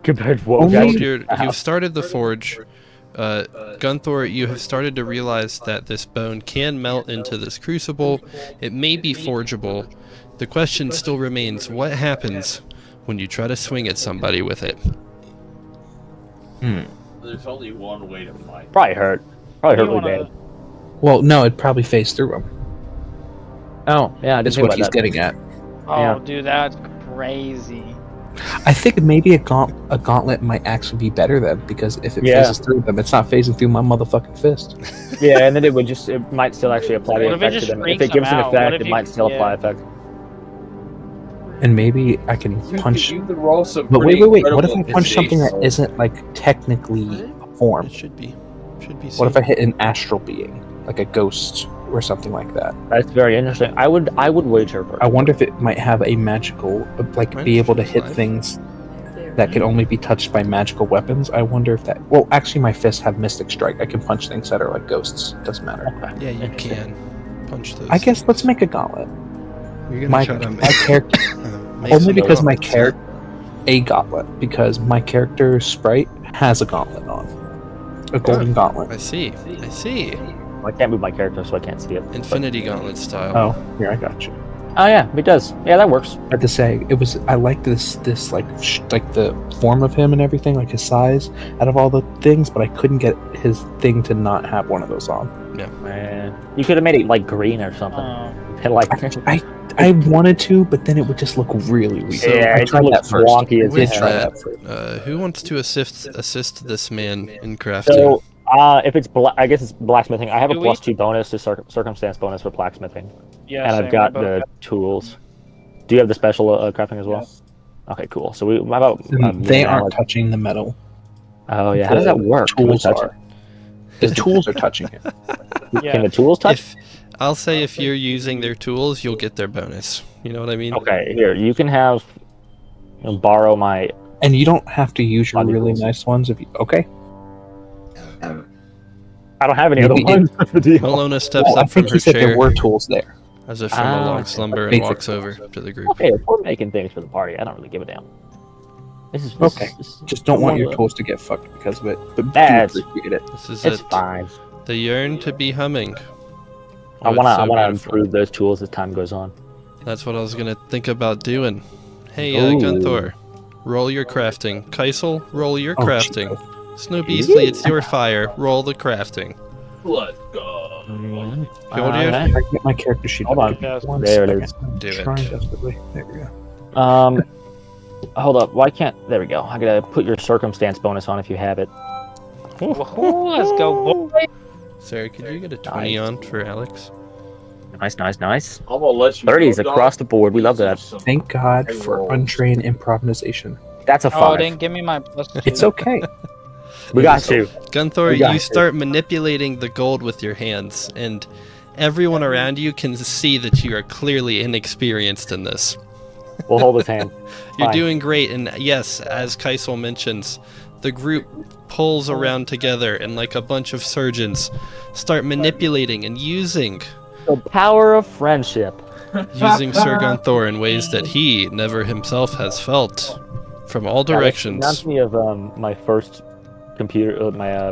Compared to what Only- You've started the forge. Gunthor, you have started to realize that this bone can melt into this crucible. It may be forgeable. The question still remains, what happens when you try to swing at somebody with it? There's only one way to fight. Probably hurt. Probably hurt You really wanna- bad. Well, no, it'd probably phase through him. Oh, yeah, I didn't Is think what about he's that. getting at. Oh, Yeah. dude, that's crazy. I think maybe a gauntlet might actually be better then, because if it Yeah. phases through them, it's not phasing through my motherfucking fist. Yeah, and then it might still actually apply the What if it effect to just them. If freaks it gives them an out? What effect, if it you- might still apply yeah. effect. And maybe I can punch. You can roll some But pretty wait. What if I incredible punch something that mistakes. isn't like technically a form? It should be. What if I hit an astral being, like a ghost or something like that? That's very interesting. I would wager for it. I wonder if it might have a magical, like, Might be able to just hit fine. things that can only be touched by magical weapons. I wonder if that. Well, actually, my fists have Mystic Strike. I can punch things that are like ghosts. Doesn't matter. Yeah, you Interesting. can punch those. I guess let's make a gauntlet. You're gonna My try to character make only some because my gauntlets. character a gauntlet because my character sprite has a gauntlet on, a golden I gauntlet. see. I can't move my character, so I can't see it. Infinity Gauntlet style. Oh, here I got you. Oh yeah, it does. Yeah, that works. I have to say it was. I like this like like the form of him and everything, like his size out of all the things, but I couldn't get his thing to not have one of those on. Man, you could have made it like green or something. And like, I wanted to, but then it would just look really weird. yeah, I it tried that looks first. wonky as With hell. that, who wants to assist this man in crafting? So, if it's I guess it's blacksmithing. I have a Do we- +2 bonus to circumstance bonus for blacksmithing, Yeah, and same, I've got we both the tools. Do you have the special crafting as well? Okay, cool. So how about They aren't touching the metal. Oh yeah, how does that work? Can we Tools touch are. The tools are touching it. it? Yeah. Can the tools touch? I'll say if you're using their tools, you'll get their bonus. You know what I mean? Okay, here you can have borrow my. And you don't have to use your Body really tools. nice ones if you. Okay. I don't have any other Maybe ones. That's the deal. Malona steps Well, I up from think her he said there chair were tools there. as if from a long Ah, slumber and basic walks over to the group. Okay, if we're making things for the party, I don't really give a damn. This is Okay. Just don't want your tools to get fucked because of it. But do That's- appreciate it. This is It's it. fine. The yearn to be humming. I Oh, it's wanna so beautiful. improve those tools as time goes on. That's what I was gonna think about doing. Hey, Ooh. Gunthor, roll your crafting. Kaisel, roll your Oh, crafting. Jesus. Snow Beasley, it's your fire. Roll the crafting. Let's go. Hold Alright. I can get my character sheet. Hold up. on. Give me Yes. one There it second. is. I'm Do it. trying desperately. There we go. Hold up. Why can't? There we go. I gotta put your circumstance bonus on if you have it. Woohoo, let's go, boy. Sarah, could you get a 20 Nice. on for Alex? Nice. I'm gonna let you 30s go, dog. across the board. We love that. Thank God for untrained improvisation. That's a Oh, 5. didn't give me my +2. It's okay. We got you. Gunthor, We got you you. start manipulating the gold with your hands, and everyone around you can see that you are clearly inexperienced in this. We'll hold his hand. You're Fine. doing great, and yes, as Kaisel mentions, the group pulls around together and like a bunch of surgeons start manipulating and using The power of friendship. Sir Gunthor in ways that he never himself has felt from all directions. Reminds me of my first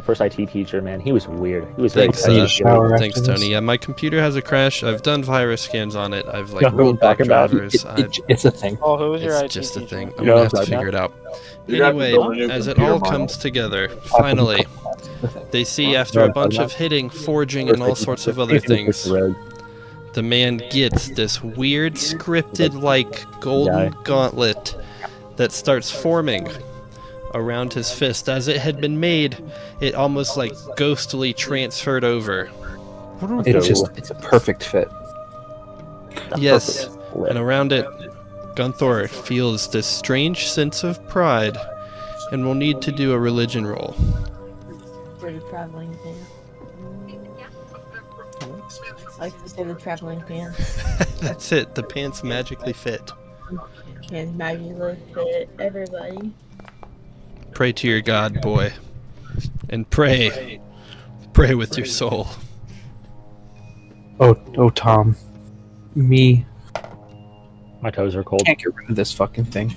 first IT teacher. Man, he was weird. He was very Thanks, excited. shower Thanks, after this. Tony. Yeah, my computer has a crash. I've done virus scans on it. I've like Yeah, rolled back talk about drivers. It's a thing. Oh, who was your IT It's just a teacher? thing. I'm Yeah, gonna have to right figure it out. You'd have to Anyway, build a new as it computer all model. comes together, finally, they see after a bunch of hitting, forging, and all sorts of other things, the man gets this weird scripted like golden gauntlet that starts forming around his fist. As it had been made, it almost like ghostly transferred over. It's a perfect fit. Yes, and around it, Gunthor feels this strange sense of pride and will need to do a religion roll. For the traveling pants. I like to say the traveling pants. That's it, the pants magically fit. Can magically fit everybody. Pray to your God, boy. And pray. Pray with your soul. Oh, Tom. Me My toes are cold. can't get rid of this fucking thing.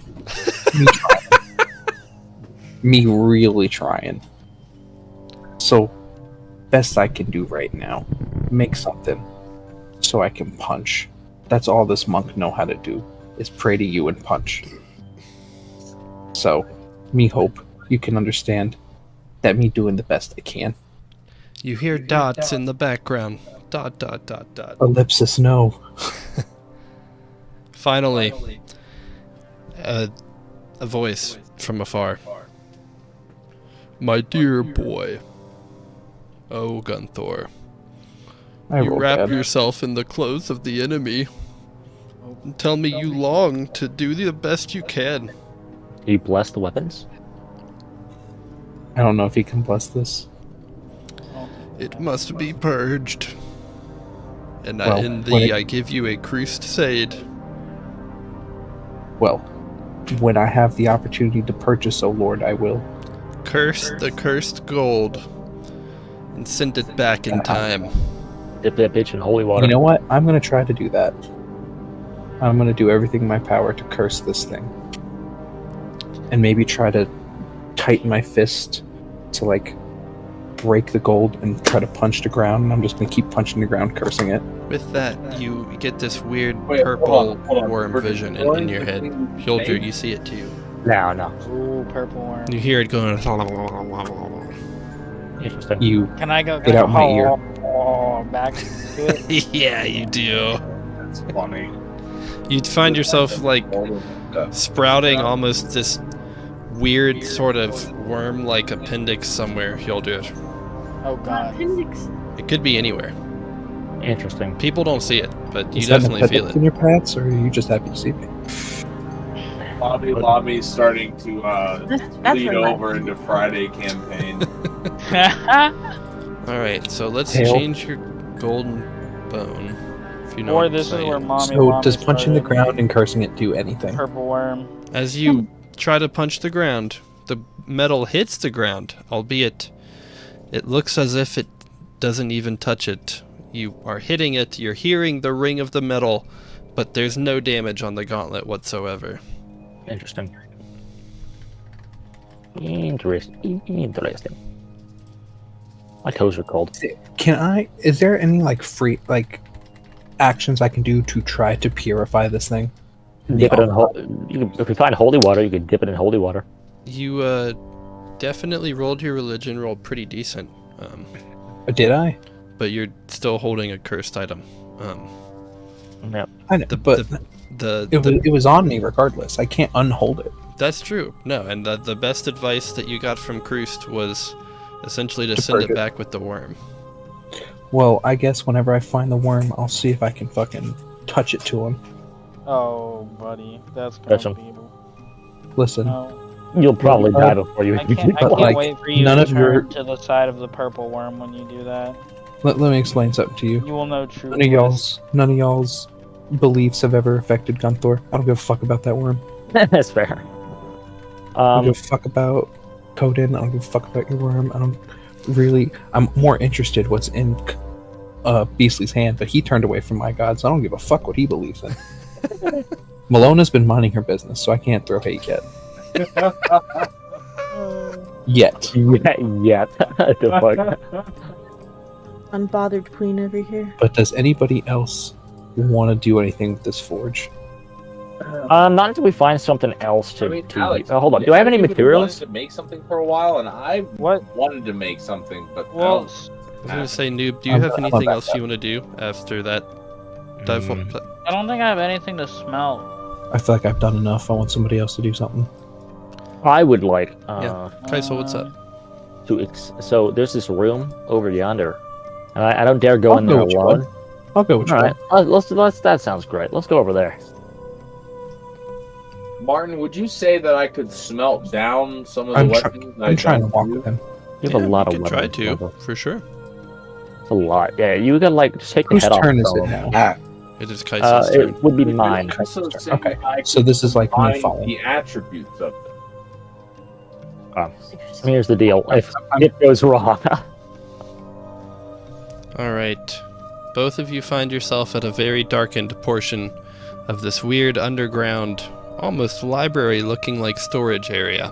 me really trying. So, best I can do right now, make something so I can punch. That's all this monk know how to do, is pray to you and punch. So, me hope you can understand that me doing the best I can. You hear dots in the background. Dot, dot, dot, dot. Ellipsis, no. Finally, a voice from afar. My dear boy. Oh, Gunthor. You rolled wrap bad. yourself in the clothes of the enemy. And tell me you long to do the best you can. Do you bless the weapons? I don't know if he can bless this. It must be purged. And Well, in when thee it- I give you a crusade. Well, when I have the opportunity to purchase, O Lord, I will. Curse the cursed gold. And send it back in time. Dip that bitch in holy water. You know what? I'm going to try to do that. I'm going to do everything in my power to curse this thing. And maybe try to tighten my fist to, like, break the gold and try to punch the ground. And I'm just going to keep punching the ground, cursing it. With that, you get this weird Wait, purple hold on. worm We're vision in destroying your the head. thing we Yolder, made? you see it too. No. Ooh, purple worm. You hear it going. Interesting. You Can I go? Get out my ear. Back to it. Yeah, you do. That's funny. You'd find yourself like sprouting almost this weird sort of worm-like appendix somewhere, Yolder. Oh My god. appendix. It could be anywhere. Interesting. People don't see it, but you is that an definitely feel appendix it. in your pants, or are you just happy to see me? Lobby's starting to That's lead where my- over into Friday campaign. Alright, so let's Tail. change your golden bone. If you know Boy, what I'm this is saying. where mommy. So does punching the ground and cursing it do anything? Purple worm. As you try to punch the ground, the metal hits the ground, albeit it looks as if it doesn't even touch it. You are hitting it, you're hearing the ring of the metal, but there's no damage on the gauntlet whatsoever. Interesting. Interesting. My toes are cold. Can I? Is there any free actions I can do to try to purify this thing? Dip it in if we find holy water, you could dip it in holy water. You definitely rolled your religion roll pretty decent, Did I? but you're still holding a cursed item. Yep. I know, but it was on me regardless. I can't unhold it. That's true. No, and the best advice that you got from Krust was essentially to To send purge it it. back with the worm. Well, I guess whenever I find the worm, I'll see if I can fucking touch it to him. Oh, buddy, that's Touch gonna 'em. be. Listen, No, You'll probably die before you. I can't But, like, wait for you none to of your- turn to the side of the purple worm when you do that. let me explain something to you. You will know true. None of y'all's beliefs have ever affected Gunthor. I don't give a fuck about that worm. That's fair. I don't give a fuck about Coden. I don't give a fuck about your worm. I'm more interested what's in Beastly's hand, but he turned away from my god, so I don't give a fuck what he believes in. Malona's been minding her business, so I can't throw hate yet. Yet. Yeah. The fuck. Unbothered queen over here. But does anybody else want to do anything with this forge? Not until we find something else to. Alex, Hold on. Do I have any you've been materials? wanting to make something for a while, and I What? wanted to make something, but Well, I was gonna say, Noob, do you I'm- have I'm anything about else you want to do after that dive? I don't think I have anything to smelt. I feel like I've done enough. I want somebody else to do something. I would like. Yeah. Kaiso, what's up? So there's this room over yonder. And I don't dare go I'll in go there with you, alone. bud. I'll go with you. All right. Let's. That sounds great. Let's go over there. Martin, would you say that I could smelt down some of the I'm weapons? I'm trying to walk with him. You have a lot you of can try weapons, to, brother. for sure. It's a lot. Yeah, you gotta just take the Whose head off. turn is some it of them. now? It is Kaiso's turn. It would be mine. Also say Okay, I so could this is like me find following. the attributes of it. Here's the deal. If I'm- it goes wrong, Alright. Both of you find yourself at a very darkened portion of this weird underground, almost library looking like storage area.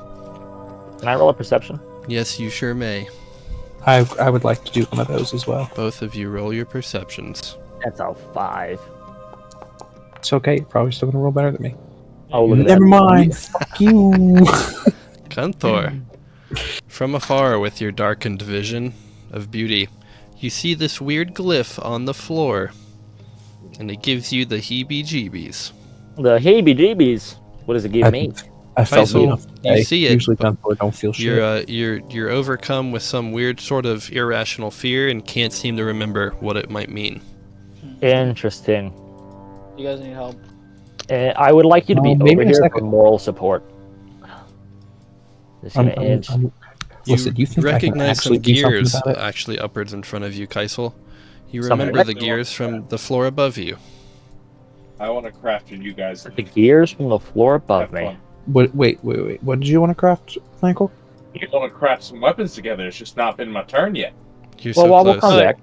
Can I roll a perception? Yes, you sure may. I would like to do one of those as well. Both of you roll your perceptions. That's a 5. It's okay. You're probably still gonna roll better than me. Oh, look at Never that. mind. Fuck you. Cantor, from afar with your darkened vision of beauty, you see this weird glyph on the floor, and it gives you the heebie-jeebies. The heebie-jeebies. What does it give me? I felt Faisal, enough. you see it, Usually but Gunthor don't feel shit. You're overcome with some weird sort of irrational fear and can't seem to remember what it might mean. Interesting. You guys need help. I would like you to be maybe over in a here for second. moral support. Just gonna edge. Listen, you think I can recognize actually some do something gears about it? actually upwards in front of you, Kaisel. You Something. remember the gears from the floor above you. I want to craft with you guys. The gears from the floor above Have me. fun. Wait. What did you want to craft, Michael? You want to craft some weapons together. It's just not been my turn yet. You're Well, so while we'll close. come back.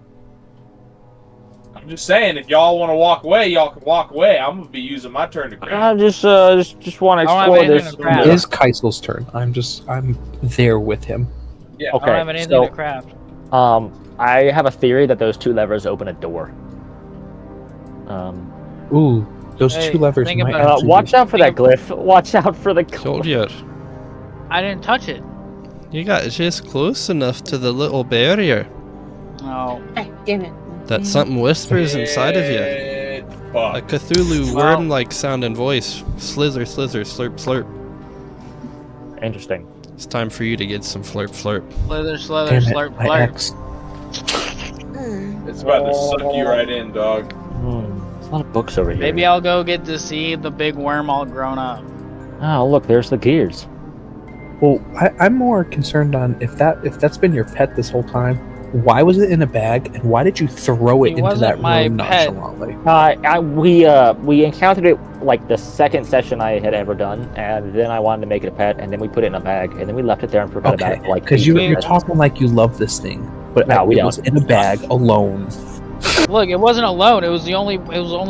I'm just saying, if y'all want to walk away, y'all can walk away. I'm gonna be using my turn to craft. I just want to I don't have explore anything this. to craft. It is Kaisel's turn. I'm there with him. Yeah. I don't have anything so- to craft. I have a theory that those 2 levers open a door. Ooh, those Hey, 2 levers think might about- actually Watch be- out for that glyph. Watch out for the glyph. Told you. I didn't touch it. You got just close enough to the little barrier No. Hey, damn it. that something whispers inside of you. Shit, A Fuck. Cthulhu Wow. worm-like sound and voice. Slither, slither, slurp, slurp. Interesting. It's time for you to get some flurp, flurp. Slither, Damn it, slurp, my slurp. ex. It's about to suck you right in, dog. There's a lot of books over here. Maybe I'll go get to see the big worm all grown up. Oh, look, there's the gears. Well, I'm more concerned on if that's been your pet this whole time. Why was it in a bag, and why did you throw it He into wasn't that my room pet. nonchalantly? We encountered it like the second session I had ever done, and then I wanted to make it a pet, and then we put it in a bag, and then we left it there and forgot about Okay, it. Like because 8 you're sessions. talking like you love this thing, but No, we it don't. was in a bag alone. Look, it wasn't alone. It was the only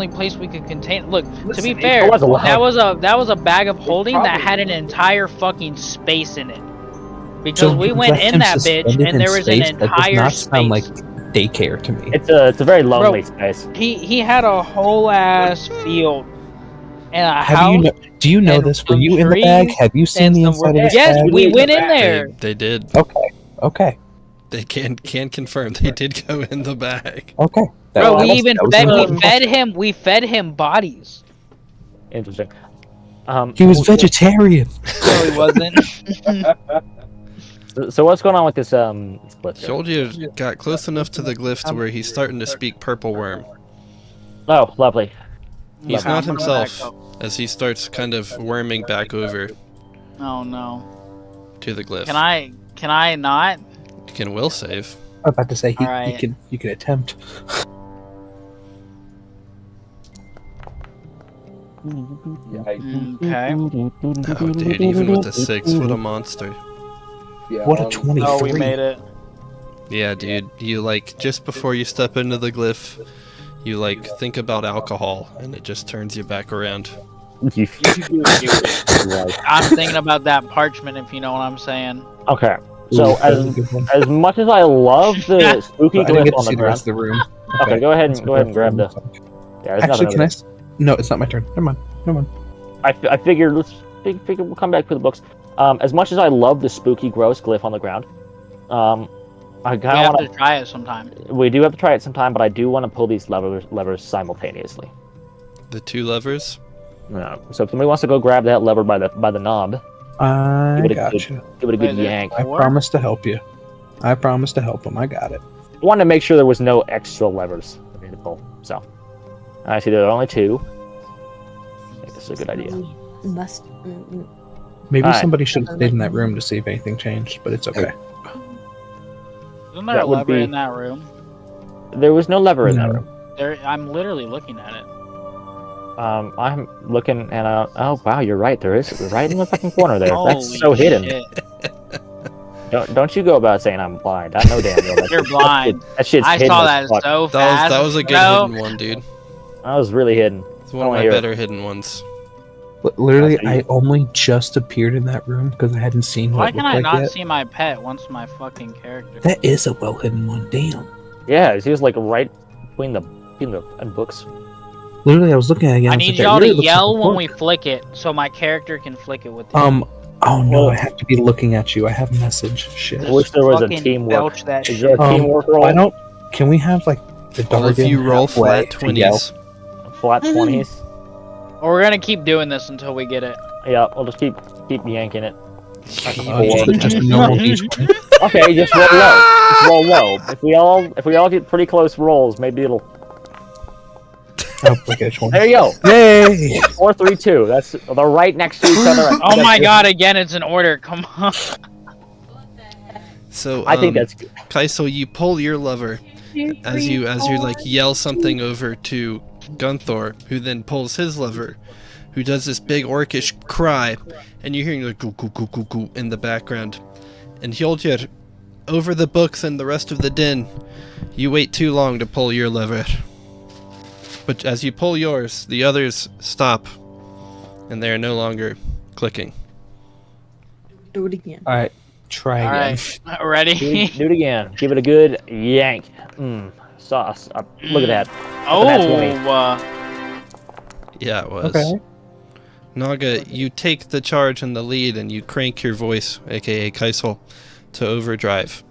place we could contain it. Look, to be Listen, fair, it was alone. that was a bag of holding that Probably had an entire fucking space in it. Because we you went left in him that bitch suspended and in there was an space? That does entire not space. sound like daycare to me. It's a very lonely space. He had a whole ass field and a Have house. you do you know and this? Were some you in the bag? trees Have you seen and the some inside of this yes, bag? we went in They, there. they did. Okay. They can confirm they did go in the bag. Okay. That Bro, was- we even that was fed, important. we fed him bodies. Interesting. He was vegetarian. No, he wasn't. So what's going on with this split? here? Soldier got close enough to the glyph to where he's starting to speak purple worm. Oh, lovely. He's Okay, not I'm gonna himself back up. as he starts kind of worming back over Oh no. to the glyph. Can I not? You can will save. I'm about to say Alright. you can attempt. Okay. Oh, dude, even with a 6, what a monster. What a 23. Oh, we made it. Yeah, dude, you like, just before you step into the glyph, you like think about alcohol and it just turns you back around. You I'm thinking about that parchment, if you know what I'm saying. Okay. So Ooh, that's a good one. as much as I love the spooky I didn't glyph get to on see the the rest ground. of the room. Okay, go ahead and grab the. Yeah, there's Actually, nothing can I? over No, it's not my turn. Never mind. there. I figured figure we'll come back to the books. As much as I love the spooky, gross glyph on the ground, I We kind have of to try it sometime. we do have to try it sometime, but I do want to pull these levers simultaneously. The 2 levers? No. So if somebody wants to go grab that lever by the knob, I Give it a gotcha. give it a good Wait, yank. I promise to help you. I promise to help him. I got it. I wanted to make sure there was no extra levers for me to pull. So I see there are only 2. I think this is a good idea. Must. Maybe Alright. somebody should have stayed in that room to see if anything changed, but it's okay. Isn't there a That would lever be- in that room? There was no lever in that No. room. I'm literally looking at it. I'm looking and oh wow, you're right. There is right in the fucking corner there. Holy That's so hidden. shit. Don't you go about saying I'm blind. I know damn well. that- You're blind. That shit's I hidden saw as that fuck. so fast. That was a good bro. hidden one, dude. That was really hidden. It's one of Oh, my here. better hidden ones. Literally, That's how you- I only just appeared in that room because I hadn't seen what Why it can looked I like not yet. see my pet once my fucking character? That is a well hidden one. Damn. Yeah, he was like right between the and books. Literally, I was looking at it again. I was need like, that y'all really to looks yell like a when we book. flick it, so my character can flick it with you. Oh no, Well- I have to be looking at you. I have a message. Shit. I wish there was a Fucking teamwork. belch that Is shit. there a teamwork roll? Why don't? Can we have like the All of Dargan you roll halfway flat to yell? 20s. Flat 20s? Or we're gonna keep doing this until we get it. Yeah, we'll just keep yanking it. Just a normal D20. Okay, just roll low. Just roll low. If we all get pretty close rolls, maybe it'll. Oh, okay, 20. There you go. Yay! 4, 3, 2. That's they're right next to each other. Oh my god, again, it's an order. Come on. So I think that's good. Kaisel, you pull your lever as you like yell something over to Gunthor, who then pulls his lever, who does this big orcish cry, and you're hearing like goo goo goo goo goo in the background. And Hjoldir, over the books and the rest of the den, you wait too long to pull your lever. But as you pull yours, the others stop, and they are no longer clicking. Do it again. All right, try All again. right, ready? Do it again. Give it a good yank. Sauce. Look at that. Oh, That's 20. Yeah, it was. Okay. Naga, you take the charge and the lead, and you crank your voice, aka Kaisel, to overdrive.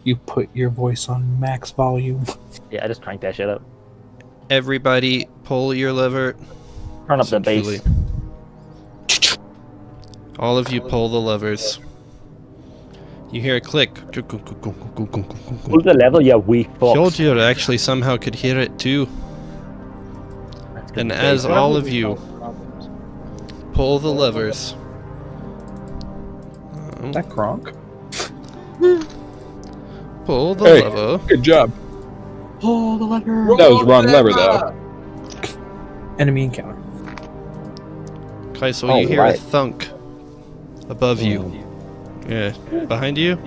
You put your voice on max volume. Yeah, I just cranked that shit up. Everybody, pull your lever. Turn up the Essentially. bass. All of you pull the levers. You hear a click. Pull the level, you weak fox. Hjoldir actually somehow could hear it too. That's good And bass. as all of you pull the levers, That Kronk. pull the Hey. lever. Good job. Pull the lever. That was wrong lever, though. Enemy encounter. Kaisel, you hear a Alright. thunk above you. Yeah, behind you,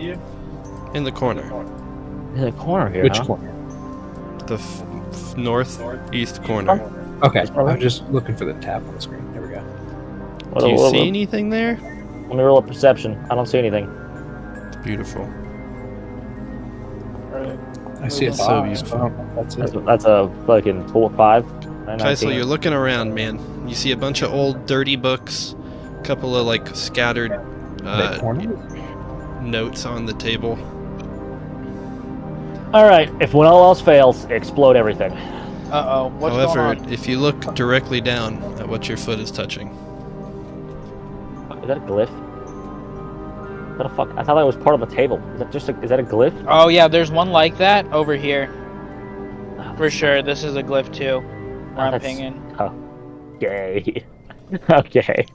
in the corner, In the corner here, Which huh? corner? the northeast corner. Okay, I was just looking for the tab on the screen. There we go. Do you see anything there? Let me roll a perception. I don't see anything. Beautiful. I see a So box. beautiful. I don't know if that's it. That's a fucking 4, 5. Kaisel, you're looking around, man. You see a bunch of old, dirty books, a couple of like scattered That corner? notes on the table. Alright, if when all else fails, explode everything. Uh-oh, what's However, going on? if you look directly down at what your foot is touching, Is that a glyph? What the fuck? I thought that was part of the table. Is that just is that a glyph? Oh yeah, there's one like that over here. For sure, this is a glyph too. Where I'm That's- pinging. Okay. Okay.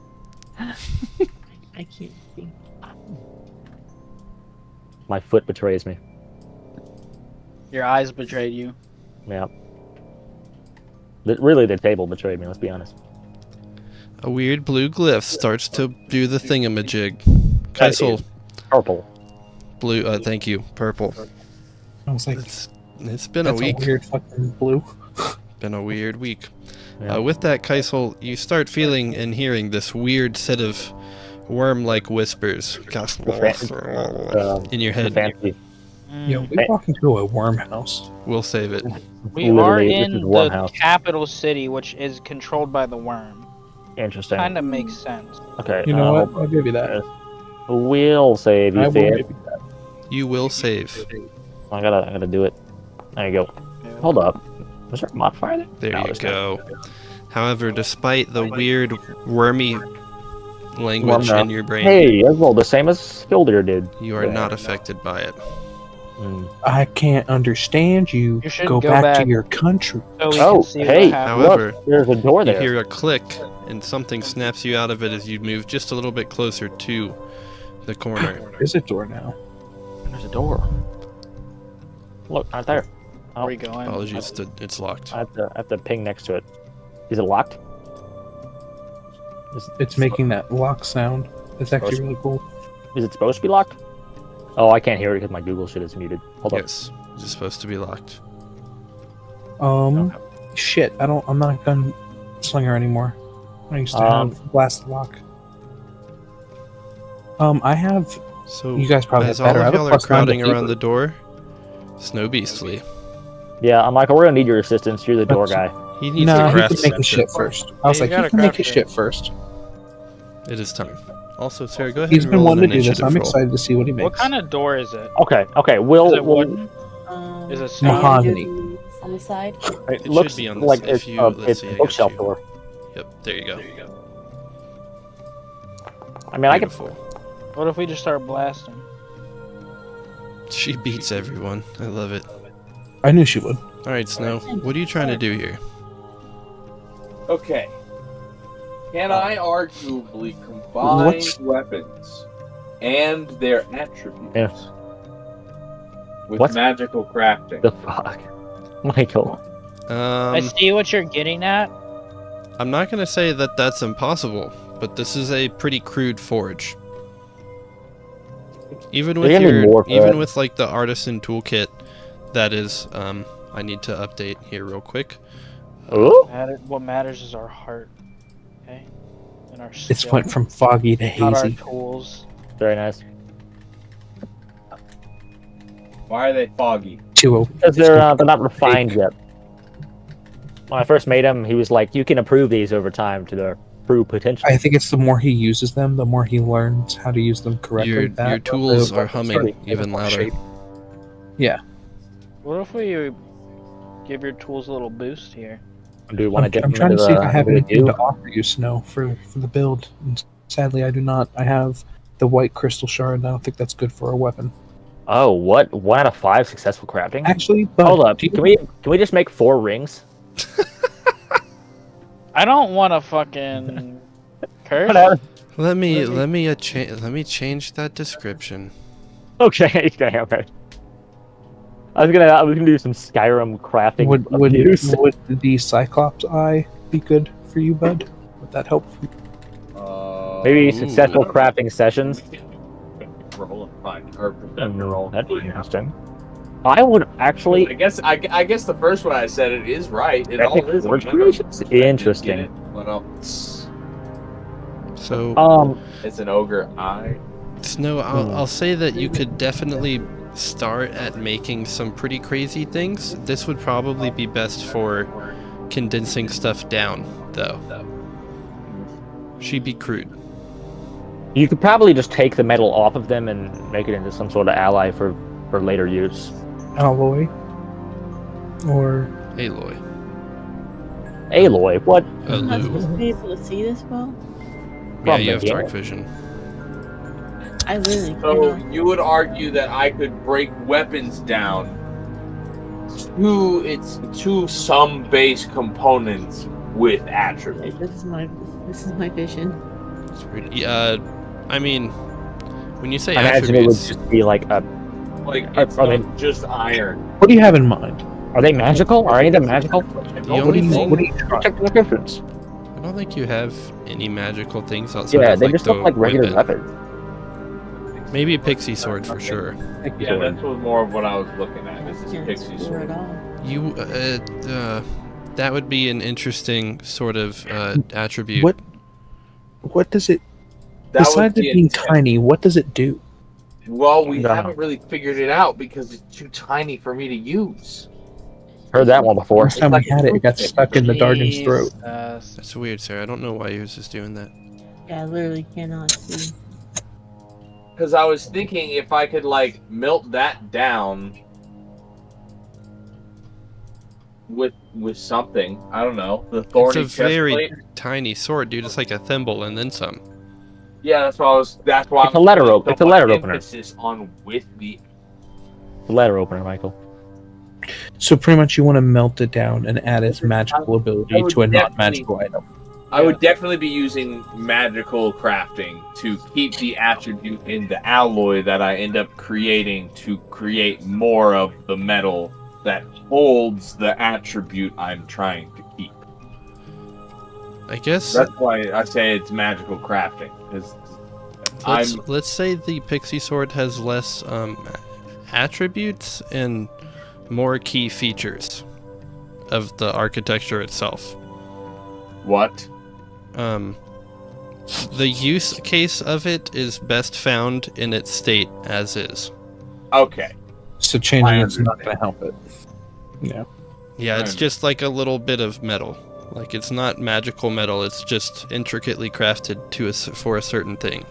I can't see. My foot betrays me. Your eyes betrayed you. Yeah. Really, the table betrayed me, let's be honest. a weird blue glyph starts to do the thingamajig. That Kaisel, is Purple. blue. Thank you, purple. I was like, It's been a that's week. a weird fucking blue. Been a weird week. Yeah. With that, Kaisel, you start feeling and hearing this weird set of worm-like whispers in your The head. fancy. Yo, we walk into a worm house. We'll save it. We are Literally, this in is the Wormhouse. capital city, which is controlled by the worm. Interesting. Kind of makes sense. Okay. You know what? I'll give you that. We'll save I you, will Fair. give you that. You will save. I gotta do it. There you go. Hold up. Was there a modifier there? There No, you there's not. go. However, despite the weird wormy language Worm in your brain, Hey, that's all the same as Hildir did. you are not affected by it. I can't understand you. You should go go back back. to your country. So we Oh, can see hey, what happens. However, look, there's a door You there. hear a click, and something snaps you out of it as you move just a little bit closer to the corner. There's a door now. There's a door. Look, right there. Where are we going? Apologies, it's locked. I have to ping next to it. Is it locked? It's making that lock sound. It's actually Awesome. really cool. Is it supposed to be locked? Oh, I can't hear it because my Google shit is muted. Hold Yes, it's supposed to be locked. Shit. I'm not a gunslinger anymore. I used to have Blast Lock. I have. So, You guys probably as have better. all I of have a y'all are +9 to crowding around fever. the door, Snow Beastly. Yeah, Michael, we're gonna need your assistance. You're the door That's- guy. He needs No, to he craft can make his something. shit first. I was you like, he gotta can make craft his it. shit first. It is time. Also, Sarah, go ahead He's and been roll an wanting to do this. initiative I'm roll. excited to see what he makes. What kind of door is it? Okay, Is we'll it wooden? Is it stone? Mahogany. On the side. It It looks should be on this. like If it's, you, let's it's see, a I got bookshelf you. door. Yep, there you go. I mean, I can. Beautiful. What if we just start blasting? She beats everyone. I love it. I knew she would. All right, Snow. What are you trying to do here? Okay. Can I arguably combine What's- weapons and their attributes Yes. with What's- magical crafting? The fuck, Michael. I see what you're getting at. I'm not gonna say that that's impossible, but this is a pretty crude forge. Even with You're gonna need more for even that. with like the artisan toolkit, that is, I need to update here real quick. Ooh. What matters is our heart, okay, and our It's skill, went from foggy to not our hazy. tools. Very nice. Why are they foggy? Because they're not refined yet. When I first made them, he was like, "You can improve these over time to their true potential." I think it's the more he uses them, the more he learns how to use them correctly. Your That- tools the- are humming sorry, even more louder. shape. Yeah. What if we give your tools a little boost here? Do you want to get I'm them trying into to see if the- I have into the anything to queue? offer you, Snow, for the build. And sadly, I do not. I have the white crystal shard, and I don't think that's good for a weapon. Oh, what? 1 out of 5 successful crafting? Actually, but Hold up. do you- Can we just make 4 rings? I don't want to fucking curse. Whatever. Let me change that description. Okay, okay. I was gonna do some Skyrim crafting. would abuse. the Cyclops eye be good for you, bud? Would that help? Maybe Ooh. successful crafting sessions. Roll a 5 or perception roll. That'd be interesting. I would actually. I guess the first one I said it is right. It I all think is. word I'm not creation's gonna get interesting. it, but, So, it's an ogre eye. Snow, I'll say that you could definitely start at making some pretty crazy things. This would probably be best for condensing stuff down, though. She'd be crude. You could probably just take the metal off of them and make it into some sort of ally for later use. Alloy? Or Aloy. Aloy, what? I'm not supposed to Alu. be able to see this well. Yeah, you have Probably, dark yeah. vision. I literally So cannot. you would argue that I could break weapons down to some base components with attributes. This is my vision. It's weird. Yeah, I mean, when you say I imagine it would attributes, just be like a. Like I it's mean- not just iron. what do you have in mind? Are they magical? Are any of them magical? the only thing, What do you try? Check the descriptions. I don't think you have any magical things outside Yeah, of they like just the look like regular weapon. weapons. Maybe a pixie sword for sure. Yeah, that was more of what I was looking at. This is Can't pixie explore sword. at all. You, that would be an interesting sort of attribute. What does it? That was Besides it the being intent. tiny, what does it do? Well, we No. haven't really figured it out because it's too tiny for me to use. Heard that one before. Last time we had it, it got stuck in the Dargan's throat. Jesus. That's weird, Sarah. I don't know why yours is doing that. Yeah, I literally cannot see. Because I was thinking if I could like melt that down with something. I don't know. The thorny It's a very chestplate. tiny sword, dude. It's like a thimble and then some. Yeah, that's why I was. That's why It's a letter putting it's a letter opener. Emphasis on with the. Letter opener, Michael. So pretty much, you want to melt it down and add its magical ability I would to a definitely- non-magical item. I would definitely be using magical crafting to keep the attribute in the alloy that I end up creating to create more of the metal that holds the attribute I'm trying to keep. I guess That's why I say it's magical crafting. 'Cause let's say the pixie sword has less attributes and more key features of the architecture itself. What? the use case of it is best found in its state as is. Okay. So changing I it's not understand. going to help it. Yeah. Yeah, it's just like a little bit of metal. Like, it's not magical metal, it's just intricately crafted for a certain thing.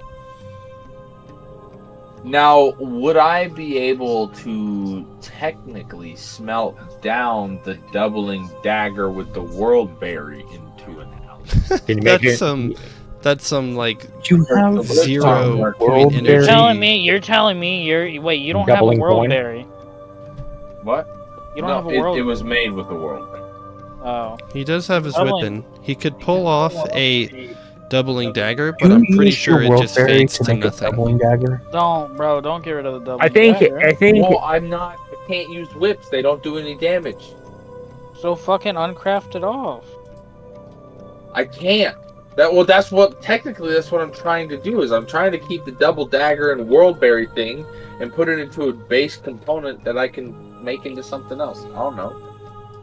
Now, would I be able to technically smelt down the doubling dagger with the world berry into an ounce? Can you make That's some like You have 0 point world energy. You're telling me you don't have a Doubling world coin? berry. What? You don't have a world It was berry. made with the world berry. Oh. He does have his Doubling. weapon. He could pull off a doubling dagger, but You I'm pretty use sure your it world just berry fades to to make a nothing. doubling dagger. Don't get rid of the double I think dagger. Well, I can't use whips. They don't do any damage. So fucking uncraft it off. I can't. That's what I'm trying to do. Is I'm trying to keep the double dagger and world berry thing and put it into a base component that I can make into something else. I don't know.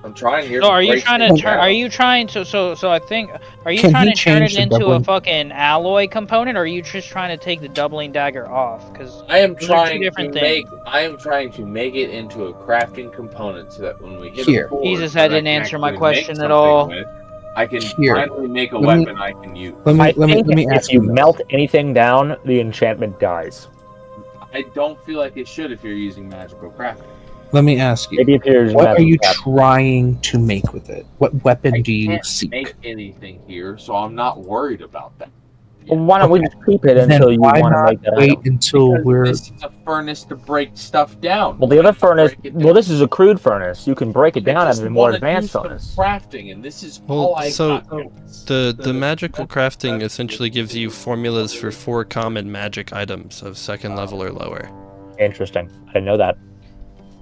I'm trying here. So to are you break trying to things turn? down. Are you trying to? So I think. Are you Can trying he to turn change it the into a doubling- fucking alloy component, or are you just trying to take the doubling dagger off? Because I am those are two trying to different make. things. I am trying to make it into a crafting component so that when we hit Here. a board, Jesus, that that didn't I can answer my actually question make at something all. with, I can Here. finally make a Let me- weapon I can use. Let I me think ask if you this. melt anything down, the enchantment dies. I don't feel like it should if you're using magical crafting. Let me ask you. Maybe if you're What are you magic trying to make with it? What weapon I do you can't seek? make anything here, so I'm not worried about that. Well, why don't we just keep it Then until you why want to not make that wait item? until Because we're this is a furnace to break stuff down. Well, the other furnace. Break it Well, down. this is a crude furnace. You can break it I down just into a more wanna advanced do some furnace. crafting, and this is Well, all I so got. the magical crafting essentially gives you formulas for 4 common magic items of 2nd level or lower. Interesting. I didn't know that.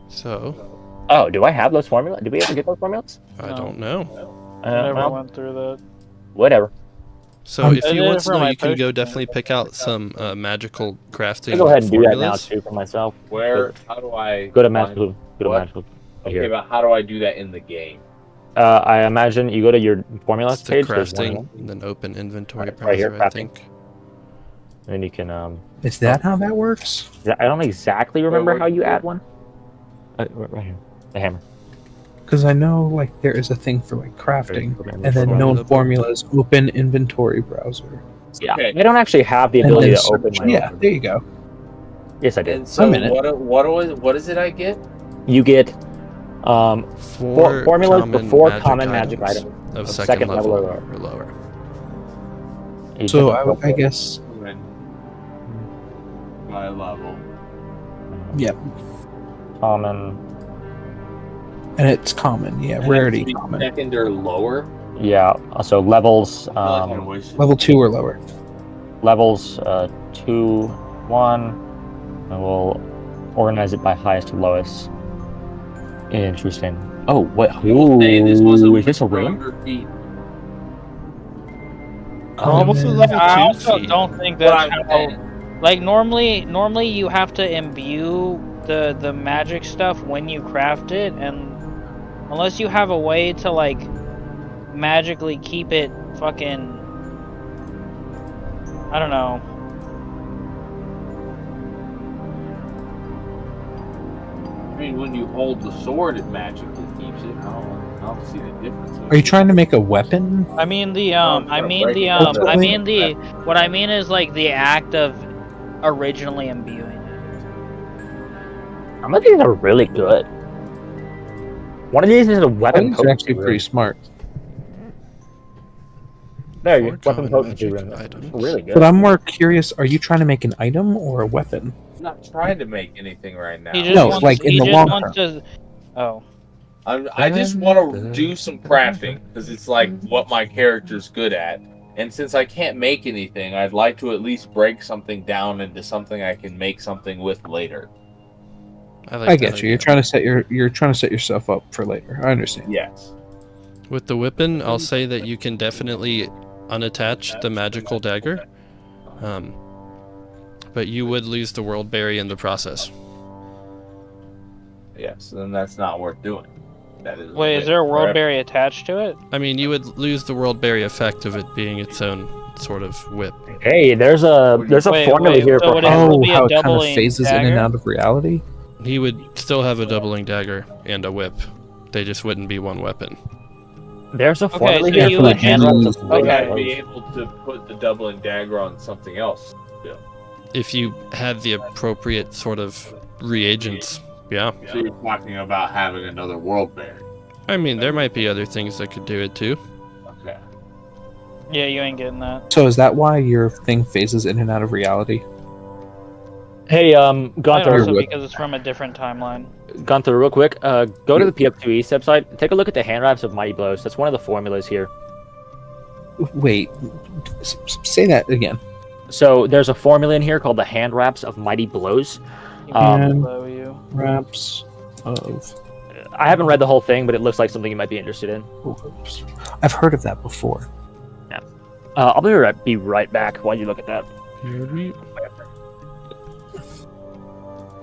So, Oh, do I have those formulas? Did we ever get those formulas? I No. don't know. Never Well, went through that. whatever. So if I you did want it to for know, my you can go potion. definitely pick out some magical crafting I'll go ahead and do that now formulas. too for myself. Where? How do I Go to find- magical. Go to What? magical. Okay, Here. but how do I do that in the game? I imagine you go to your formulas It's the page. There's one, crafting, and then open inventory Right, right here, browser, I crafting. think. and then you can. Is that how that works? I don't exactly remember where- how you add one. Right here, the hammer. Because I know like there is a thing for like crafting, and then Formula known book. formulas open inventory browser. Yeah, Okay. I don't actually have the And ability then to open search. my. Yeah, own. there you go. Yes, I did. And so I'm in it. what is it I get? You get 4 formulas for common 4 magic common magic items items of second 2nd level level or lower. You So can- I guess My level. Yep. common. And it's common. Yeah, And rarity it's common. Second or lower. Yeah. So levels. I feel like I wish- Level 2 or lower. Levels 2, 1, and we'll organize it by highest to lowest. Interesting. Oh, what? You'll say this was Ooh, is this a room? stronger feat. What's the Common. level I 2 also feat? don't think What that's I'm how. saying. Like normally you have to imbue the magic stuff when you craft it, and unless you have a way to like magically keep it fucking, I don't know. I mean, when you hold the sword, it magically keeps it. I don't see the difference. Are you trying to make a weapon? I mean the I'm I gonna mean break the it. I mean the what I mean is like the act of originally imbuing it. Some of these are really good. One of these is a I weapon think it's potency actually pretty ring. smart. There you 4 go. Weapon common potency magic ring. items. Really good. But I'm more curious, are you trying to make an item or a weapon? I'm not trying to make anything right now. He just No, wants, like, in he the just long wants to. Oh. I just want to do some crafting because it's like what my character's good at. And since I can't make anything, I'd like to at least break something down into something I can make something with later. like I that get you. idea. You're trying to set yourself up for later. I understand. Yes. With the weapon, I'll say that you can definitely unattach the magical dagger, but you would lose the world berry in the process. Yes. Then that's not worth doing. That is. Wait, is there a world berry attached to it? I mean, you would lose the world berry effect of it being its own sort of whip. Hey, there's a Wait, formula here so for would it how. still be a how it kind of doubling phases in and dagger? out of reality. He would still have a doubling dagger and a whip. They just wouldn't be one weapon. There's a Okay, formula so here you for the would hand use- wraps of I Okay. might be able to put the doubling dagger on something else. If you had the appropriate sort of reagents, yeah. So you're talking about having another world berry. I mean, there might be other things that could do it too. Okay. Yeah, you ain't getting that. So is that why your thing phases in and out of reality? Hey, And Gunther, also would- because it's from a different timeline. Gunther, real quick, go to the PF2E website. Take a look at the hand wraps of Mighty Blows. That's one of the formulas here. Wait, say that again. So there's a formula in here called the hand wraps of Mighty Blows. And- Below you. Wraps of. I haven't read the whole thing, but it looks like something you might be interested in. I've heard of that before. I'll be right back while you look at that.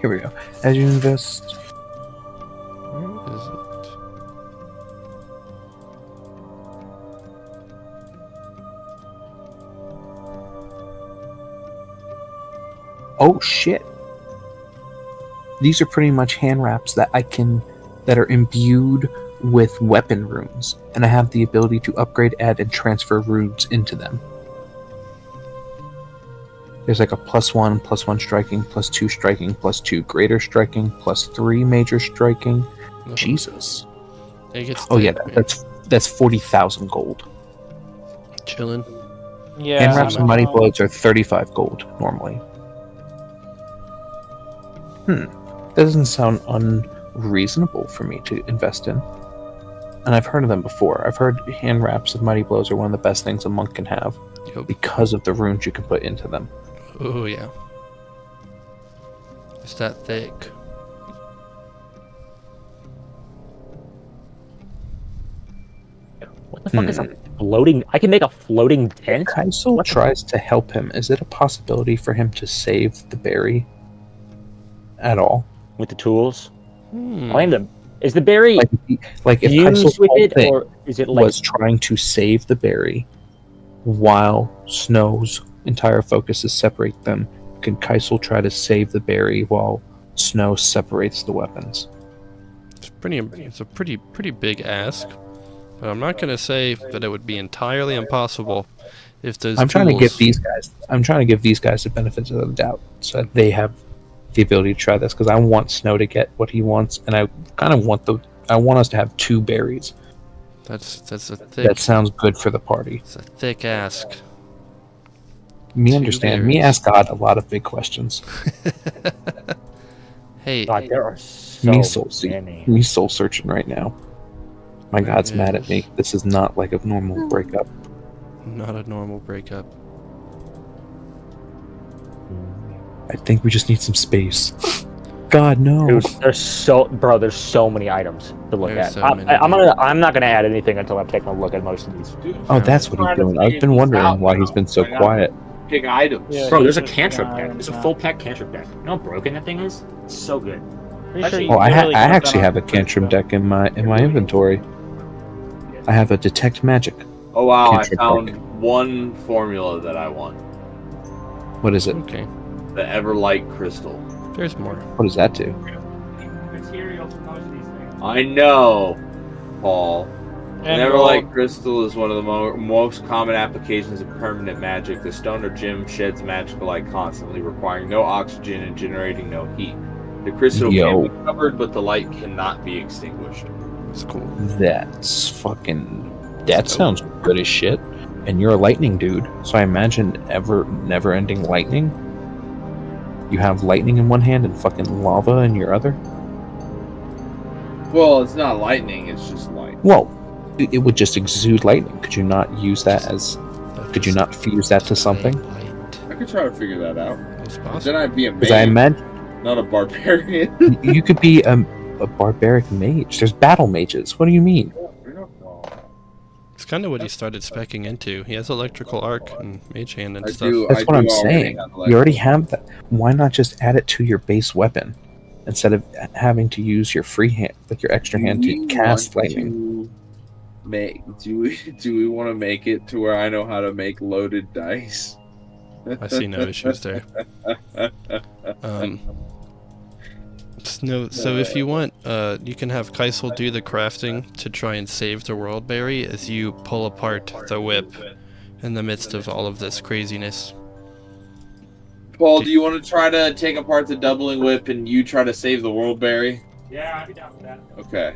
Here we go. As you invest. Where is it? Oh shit! These are pretty much hand wraps that that are imbued with weapon runes, and I have the ability to upgrade, add, and transfer runes into them. There's like a +1 striking, +2 striking, +2 greater striking, +3 major striking. Oh, Jesus. it gets Oh yeah, thick, man. that's 40,000 gold. Chilling. Yeah. Hand wraps and mighty um, blows are 35 gold normally. That doesn't sound unreasonable for me to invest in. And I've heard of them before. I've heard hand wraps of mighty blows are one of the best things a monk can have Yup. because of the runes you can put into them. Oh yeah. It's that thick. What the fuck is a floating? I can make a floating tent? Kaisel What the- tries to help him. Is it a possibility for him to save the berry at all? With the tools? Hmm. I mean, is the berry Like if fused Kaisel's with whole it, thing or is it like was trying to save the berry while Snow's entire focus is separate them, can Kaisel try to save the berry while Snow separates the weapons? It's a pretty big ask. But I'm not gonna say that it would be entirely impossible if those I'm trying to give tools- these guys the benefits of the doubt so that they have the ability to try this, because I want Snow to get what he wants, and I kind of want us to have 2 berries. That's a thick. That sounds good for the party. It's a thick ask. Me 2 understand. Me berries. ask God a lot of big questions. Hey, God, there are so Me soul many. Me soul searching right now. My God's mad at me. Yes. This is not like a normal breakup. not a normal breakup. I think we just need some space. God no. Dude, there's so many items to look There's at. so many. I'm not gonna add anything until I've taken a look at most of these. Dude, Oh, that's what he's doing. I've been wondering why he's been so quiet. Pick items. Yeah. Bro, there's a Just cantrip not deck. items It's a now. full pack cantrip deck. You know how broken that thing is? It's so good. Pretty sure you Oh, I literally put that actually on have a the cantrip first deck in my inventory. I have a detect magic. Oh wow, I Cantrip found deck. one formula that I want. What is it? Okay, The Everlight Crystal. there's more. What does that do? I know, Paul. And Everlight Crystal is one of the most common applications of permanent magic. The stone or gem sheds magical light constantly, requiring no oxygen and generating no heat. The crystal Yo. can be covered, but the light cannot be extinguished. It's cool. That's fucking. That sounds good as shit. And you're a lightning dude, so I imagine never-ending lightning. You have lightning in one hand and fucking lava in your other. Well, it's not lightning; it's just light. Well, it would just exude lightning. Could you not use that as? Could you not fuse that to something? Light. I could try to figure that out. It's Then possible. I'd be a Because I mage, imagine not a barbarian. you could be a barbaric mage. There's battle mages. What do you mean? It's kind of what he started specking into. He has electrical arc and mage hand and I stuff. do. That's what I'm already saying. have You already have that. Why not just add it to your base weapon? instead of having to use your free hand, like your extra hand, to cast lightning. Do we want to make it to where I know how to make loaded dice? I see no issues there. So if you want, you can have Kaisel do the crafting to try and save the world berry as you pull apart the whip in the midst of all of this craziness. Paul, do you want to try to take apart the doubling whip and you try to save the world berry? Yeah, I'd be down for that. Okay.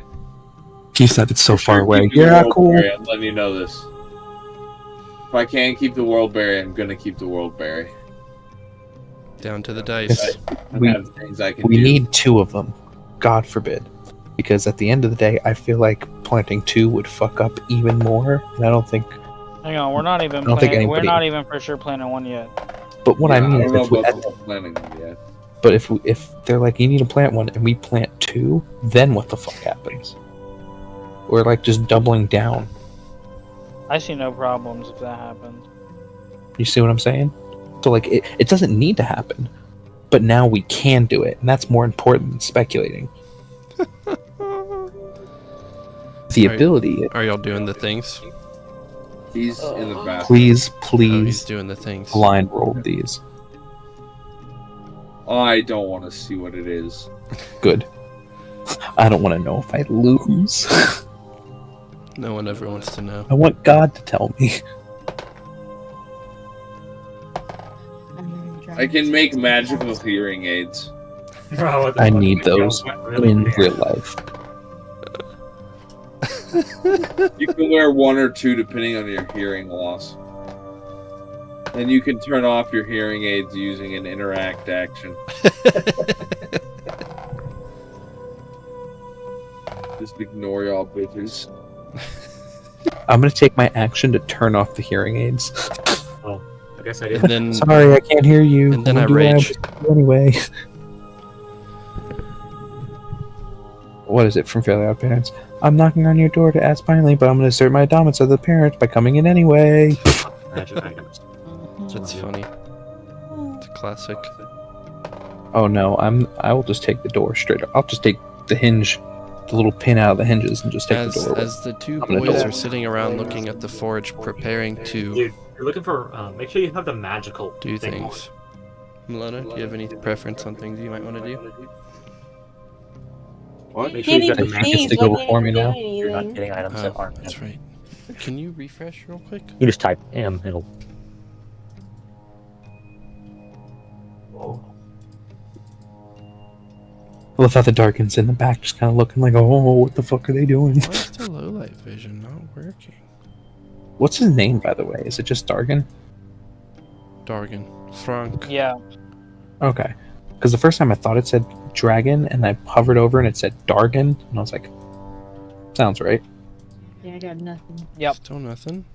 He said it's so far away. Keep the Yeah, world cool. berry, I'm letting you know this. If I can keep the world berry, I'm gonna keep the world berry. Down to the dice. We have things I can we do. need 2 of them. God forbid. Because at the end of the day, I feel like planting 2 would fuck up even more, and I don't think. Hang on, we're not even I don't think planning. We're anybody- not even for sure planning one yet. But what I mean is, don't know if we, about the planning yet. but if they're like, you need to plant 1, and we plant 2, then what the fuck happens? We're like just doubling down. I see no problems if that happens. You see what I'm saying? So like, it doesn't need to happen, but now we can do it, and that's more important than speculating. The ability. Are y'all doing the things? He's in the bathroom. Please, Oh, he's please, doing the things. blind roll these. I don't want to see what it is. Good. I don't want to know if I lose. No one ever wants to know. I want God to tell me. I can make magical hearing aids. Bro, what the I fuck? need those Really? in real life. You can wear 1 or 2 depending on your hearing loss. And you can turn off your hearing aids using an interact action. Just ignore y'all bitches. I'm gonna take my action to turn off the hearing aids. Oh, I guess I did. And then Sorry, I can't hear you. And then What I do rage. have to do anyway. What is it from Fairly Odd Parents? I'm knocking on your door to ask finally, but I'm gonna assert my dominance of the parents by coming in anyway. Magic items. that's funny. It's a classic. Oh no, I will just take the door straight up. I'll just take the hinge, the little pin out of the hinges, and just take the door away. As the 2 I'm gonna boys do are it. sitting around looking at the forge, preparing to Dude, you're looking for. Make sure you have the magical do thing on. things. Milona, do you have any preference on things you might want to do? What? Make sure you got the Think magic. it's to go before me now? You're not getting items Oh, that aren't. that's right. Can you refresh real quick? You just type M, it'll. I love how the Darkins in the back just kind of looking like, oh, what the fuck are they doing? Why is the low light vision not working? What's his name, by the way? Is it just Dargan? Dargan. Frank. Yeah. Okay. Because the first time I thought it said dragon, and I hovered over and it said Dargan, and I was like, sounds right. Yeah, I got nothing. Yep. Still nothing?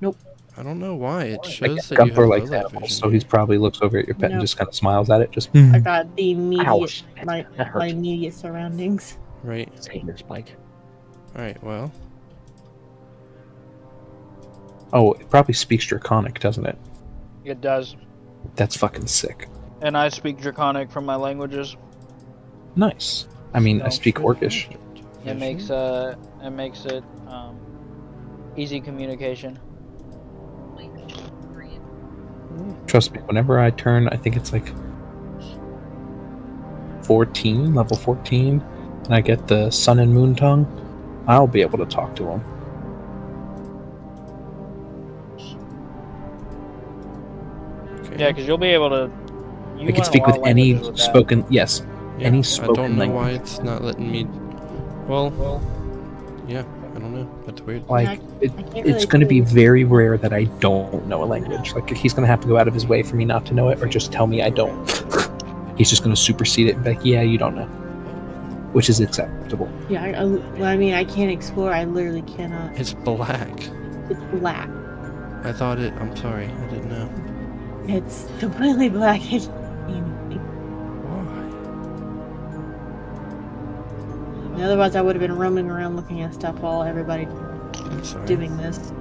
Nope. I don't know why. It Like, shows that you have Gunther low likes light animals, vision. so he probably looks over at your pet and Nope. just kind of smiles at it. Just, I got the immediate, Ouch. my That hurt. my immediate surroundings. Right. Savior spike. Alright, well. Oh, it probably speaks Draconic, doesn't it? It does. That's fucking sick. And I speak Draconic from my languages. Nice. I mean, I speak Orcish. It makes it easy communication. Trust me, whenever I turn, I think it's like 14, level 14, and I get the Sun and Moon tongue, I'll be able to talk to him. Okay. Yeah, because you'll be able to. You I can learn a speak lot with of any languages with that. spoken, yes, Yeah, any I spoken don't know language. why it's not letting me. Well, yeah, I don't know. That's weird. Like, I can't it's really going to be see. very rare that I don't know a language. Like, he's going to have to go out of his way for me not to know it, or just tell me I don't. He's just going to supersede it and be like, yeah, you don't know. Which is acceptable. Yeah, I mean, I can't explore. I literally cannot. It's black. It's black. I thought it. I'm sorry. I didn't know. It's completely black. Why? Otherwise, I would have been roaming around looking at stuff while everybody I'm sorry. doing this.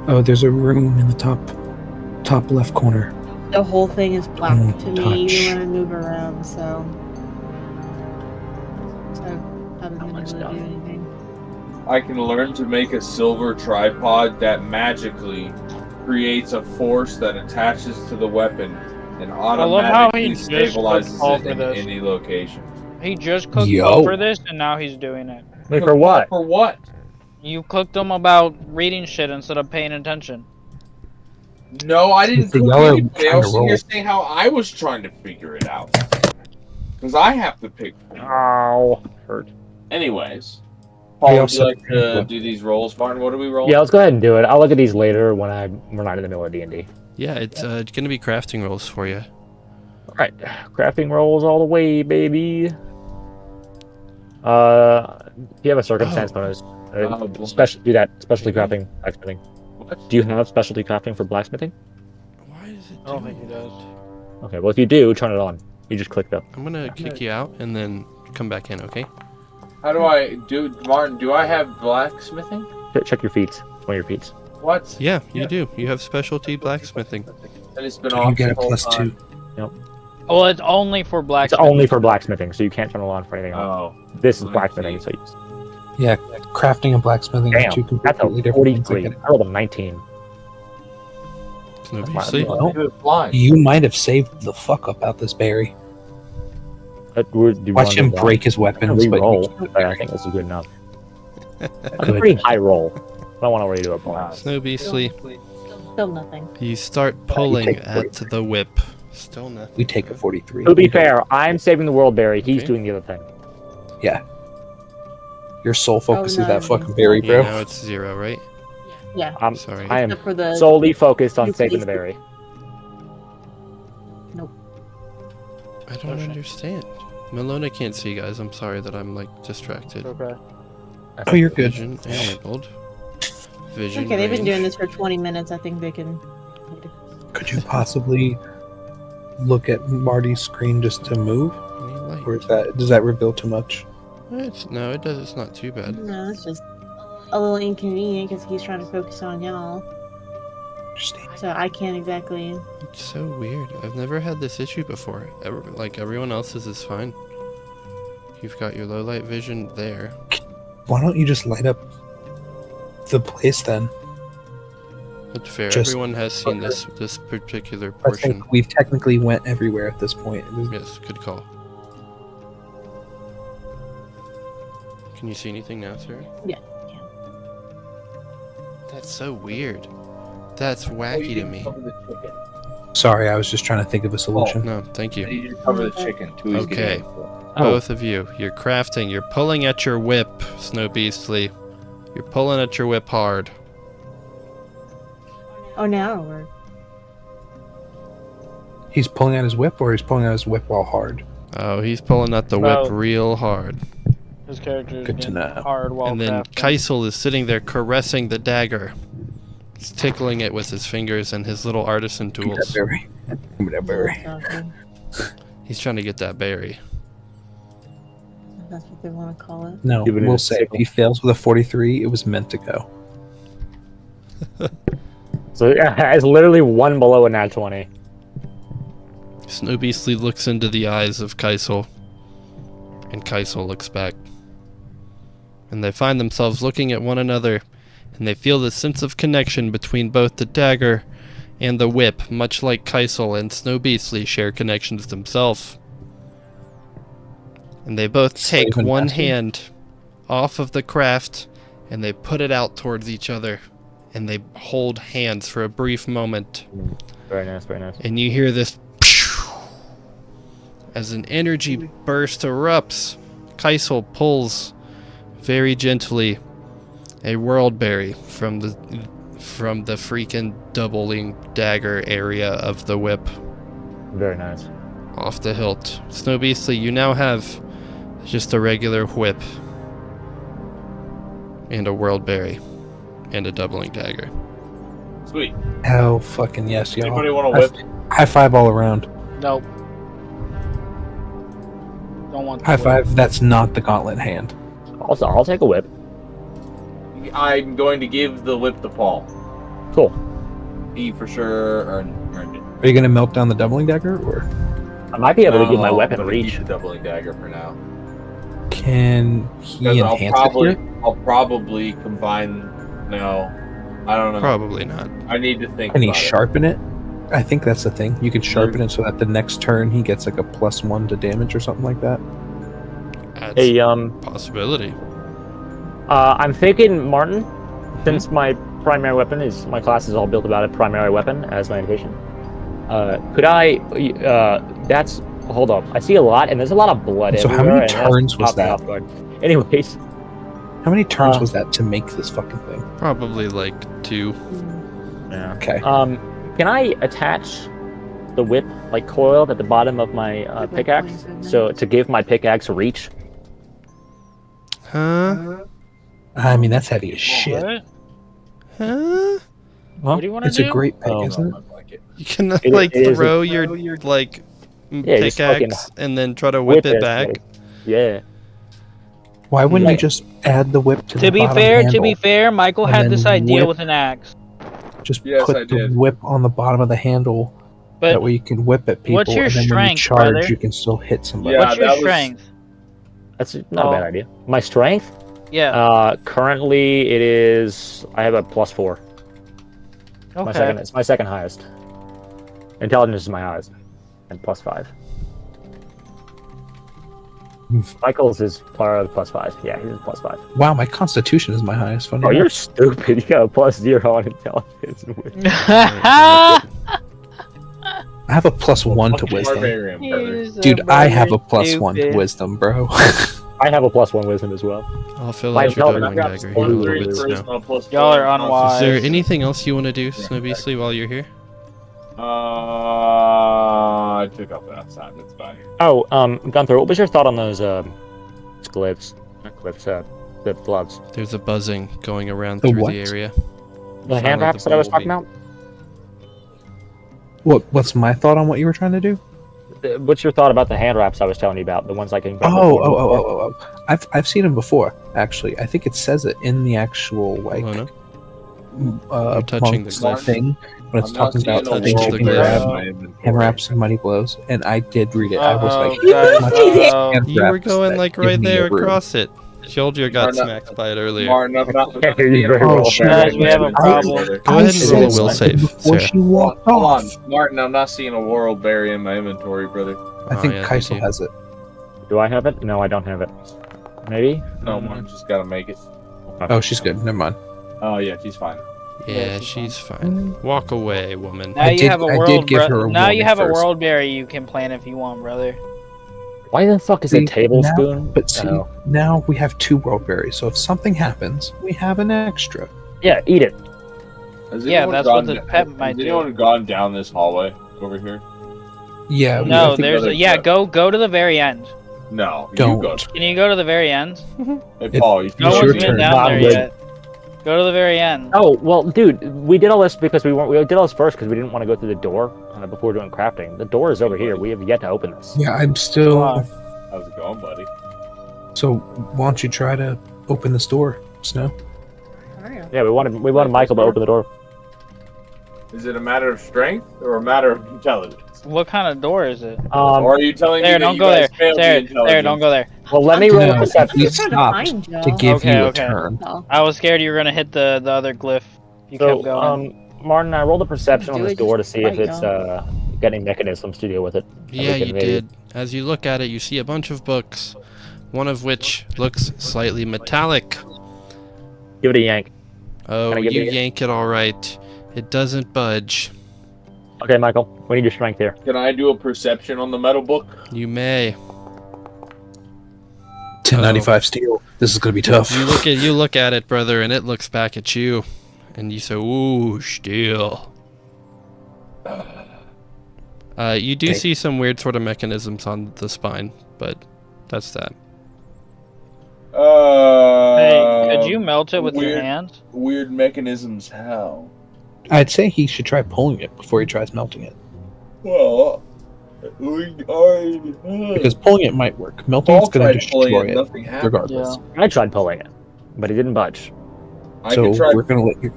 Oh, there's a room in the top left corner. the whole thing is black to me touch. even when I move around, so I haven't been able to do anything. I can learn to make a silver tripod that magically creates a force that attaches to the weapon and love how he automatically just stabilizes cooked it in this. any location. He just cooked Yo. over this, and now he's doing it. Wait, for what? For what? You cooked him about reading shit instead of paying attention. No, I didn't So cook y'all are anything. I trying was to sitting here roll. saying how I was trying to figure it out. Because I have to pick. Ow. Hurt. Anyways. We Paul, would also you like to pick do these rolls? Martin, what do we roll? Yeah, let's go ahead and do it. I'll look at these later when we're not in the middle of D&D. Yeah, it's gonna be crafting rolls for you. All right, crafting rolls all the way, baby. Do you have a circumstance bonus? Do that specialty crafting, blacksmithing. What? Do you have specialty crafting for blacksmithing? Why is it I don't doing think he does. Okay, well if you do, turn it on. You just click the. I'm gonna kick you out and then come back in, okay? How do I do, Martin? Do I have blacksmithing? Check your feet. It's one of your feet. What? Yeah, you do. You have specialty blacksmithing. And it's been You off get the a whole plus time. 2. Well, it's only for It's blacksmithing. only for blacksmithing, so you can't turn it on for anything else. Oh, This is I blacksmithing, see. so you Yeah, crafting and blacksmithing are two damn. That's completely a different things. I 43. get it. I rolled a 19. Snoopy, fine. see? Well, He was blind. you might have saved the fuck up out this Barry. Watch him break his weapons, but Re-roll, you but I think this is good enough. That's a Good. pretty high roll. I don't want to redo it, boy. Snow Beastly, Still nothing. you start pulling take at the whip. Still nothing. we take a 43. To be fair, I'm saving the world, Barry. He's Okay. doing the other thing. Your sole focus is no, that no. fucking Barry, You bro. know it's 0, right? Yeah. Sorry. I am Except for the solely focused on You saving please- the Barry. I don't understand. Malona can't see, guys. I'm sorry that I'm like distracted. Okay. Oh, you're good. Vision enabled. Vision. Okay, they've been doing range. this for 20 minutes. I think they can. Could you possibly look at Marty's screen just to move, Any light? or does that reveal too much? No, it does. It's not too bad. No, it's just a little inconvenient because he's trying to focus on y'all. Interesting. So I can't exactly. It's so weird. I've never had this issue before. Like everyone else's is fine. You've got your low light vision there. Why don't you just light up the place then? That's fair. Just- Everyone has seen this particular I portion. think we've technically went everywhere at this point. Yes, good call. Can you see anything now, sir? Yeah, I can. That's so weird. That's wacky to me. Cover the chicken. Sorry, I was just trying to think of a solution. No, thank I you. need you to cover the chicken till he's Okay. getting it. Both of you. You're crafting. You're pulling at your whip, Snow Beastly. You're pulling at your whip hard. Oh, now we're. He's pulling out his whip, or he's pulling out his whip while hard. Oh, he's pulling at the whip Well- real hard. His character is Good to getting know. hard while And then crafting. Kaisel is sitting there caressing the dagger. He's tickling it with his fingers and his little artisan Give me that tools. berry. Give me that berry. He's trying to get that berry. That's what they want to call it. No, Give it we'll a say if sickle. he fails with a 43, it was meant to go. So yeah, it's literally one below a nat 20. Snow Beastly looks into the eyes of Kaisel. And Kaisel looks back. And they find themselves looking at one another. And they feel the sense of connection between both the dagger and the whip, much like Kaisel and Snow Beastly share connections themselves. And they both take Slave and one master. hand off of the craft and they put it out towards each other. And they hold hands for a brief moment. Very nice, very nice. And you hear this as an energy burst erupts. Kaisel pulls very gently a world berry from the freaking doubling dagger area of the whip Very nice. off the hilt. Snow Beastly, you now have just a regular whip and a world berry and a doubling dagger. Sweet. Hell fucking yes, y'all. Anybody want a whip? High five all around. Nope. Don't want. the High whip. five. That's not the gauntlet hand. Also, I'll take a whip. I'm going to give the whip to Paul. Cool. He for sure earned it. Are you gonna melt down the doubling dagger, or I might be able to give my No, weapon I'm gonna reach. keep the doubling dagger for now. can he Because enhance it here? I'll probably combine. No, I don't know. Probably not. I need to think. Can he about it. sharpen it? I think that's the thing. You can sharpen it so that the next turn he gets like a +1 to damage or something like that. That's Hey, a possibility. I'm thinking, Martin, since my primary weapon is, my class is all built about a primary weapon as my indication. Could I, that's, hold up. I see a lot, and there's a lot of blood So how everywhere. many and that's turns was caught me that? off guard. Anyways, How many turns was that to make this fucking thing? Probably like 2. yeah. Okay. Can I attach the whip, like coiled at the bottom of my pickaxe, so to give my pickaxe reach? Huh? I mean, that's heavy as shit. What? Huh? What do you want to It's do? a great pick, Oh, isn't it? You can It- like it is throw your like Yeah, just fucking pickaxe and then try to whip it back. Yeah. Why wouldn't you Like- just add the whip to the To be bottom fair, handle? Michael and had then this idea whip- with an axe. Just Yes, put I the did. whip on the bottom of the handle. But That way you can whip at people, what's your and then when you strength, charge, brother? you can still hit somebody. Yeah, what's your that was- strength? That's not Oh. a bad idea. My strength? Yeah. Currently it is, I have a +4. Okay. It's my second highest. Intelligence is my highest. And +5. Michael's is part of +5. Yeah, he's a +5. Wow, my constitution is my highest. Funny Oh, you're enough. stupid. You got a +0 on intelligence. I have a +1 to wisdom. Barbarian, brother. Dude, I have a +1 to wisdom, bro. I have a +1 wisdom as well. I'll fill My out your doubling intelligence dagger got here in a little 3 bit now. charisma plus Y'all are 4 unwise. Is there anything else you want to do, Snow Beastly, while you're here? I took up that side. That's fine. Oh, Gunther, what was your thought on those glyphs? Not glyphs, the gloves. There's a buzzing going around The through what? the area. The Sound hand like wraps the that I was talking bumblebee. about? What's my thought on what you were trying to do? What's your thought about the hand wraps I was telling you about? The ones I can. Oh. I've seen them before, actually. I think it says it in the actual like Luna? You're touching the monk's glyph. thing when it's I'm not talking about seeing a things touching you the can glyph. grab, in my inventory. hand wraps and mighty blows, and I did read it. I was like, guys, much hand You were wraps going that like give right me there a room. across it. Shoulder got Martin, smacked by it earlier. Martin, I'm not Can't hear you seeing a very world well. barbarian Guys, we have a inventory, problem. brother. Go ahead and said roll a will something save, before Sarah. she walked Hold off. on, Martin. I'm not seeing a world barrier in my inventory, brother. I think Oh, yeah, Kaisel thank you. has it. Do I have it? No, I don't have it. Maybe. No, Martin just gotta make it. Oh, she's good. Never mind. Oh yeah, she's fine. Yeah, she's fine. Walk away, woman. Now I you did- have a I did world. give her a Now you warning have a first. world berry you can plant if you want, brother. Why the fuck is See, a tablespoon? But see, Oh. now we have 2 world berries, so if something happens, we have an extra. Yeah, eat it. Has Yeah, anyone that's what gone the pet might Has do. anyone gone down this hallway over here? Yeah. I No, think there's other a, yeah. pet- Go to the very end. No, Don't. you go. Can you go to the very end? Hey, Paul, you It's No your one's turn. been down Not there good. yet. Go to the very end. Oh well, dude, we did all this because we did all this first because we didn't want to go through the door before doing crafting. The door is over here. We have yet to open this. Yeah, I'm still. Why? How's it going, buddy? So why don't you try to open this door, Snow? Yeah, we wanted Michael to open the door. Is it a matter of strength or a matter of intelligence? What kind of door is it? Or are you telling me There, that don't you go there. guys failed the There, intelligence? don't go there. Well, let me roll No, perception. we I'm trying to stopped find y'all. to give Okay, you a okay. turn. Oh. I was scared you were gonna hit the other glyph. You So, kept going. Martin, I rolled a perception on Do this it, door to just see if fight, it's y'all. got any mechanisms to deal with it. Yeah, we can you maybe- did. As you look at it, you see a bunch of books, one of which looks slightly metallic. Give it a yank. Oh, Can I give you you a- yank it all right. It doesn't budge. Okay, Michael, we need your strength here. Can I do a perception on the metal book? You may. 1095 steel. This is gonna be tough. You look at it, brother, and it looks back at you, and you say, "Ooh, steel." You do Okay. see some weird sort of mechanisms on the spine, but that's that. Hey, could you melt it with your weird- hand? Weird mechanisms, how? I'd say he should try pulling it before he tries melting it, Well, we already. because pulling it might work. Melting Paul is gonna tried pulling destroy it, nothing happened. regardless. I tried pulling it, but it didn't budge. I So could try. we're gonna let you.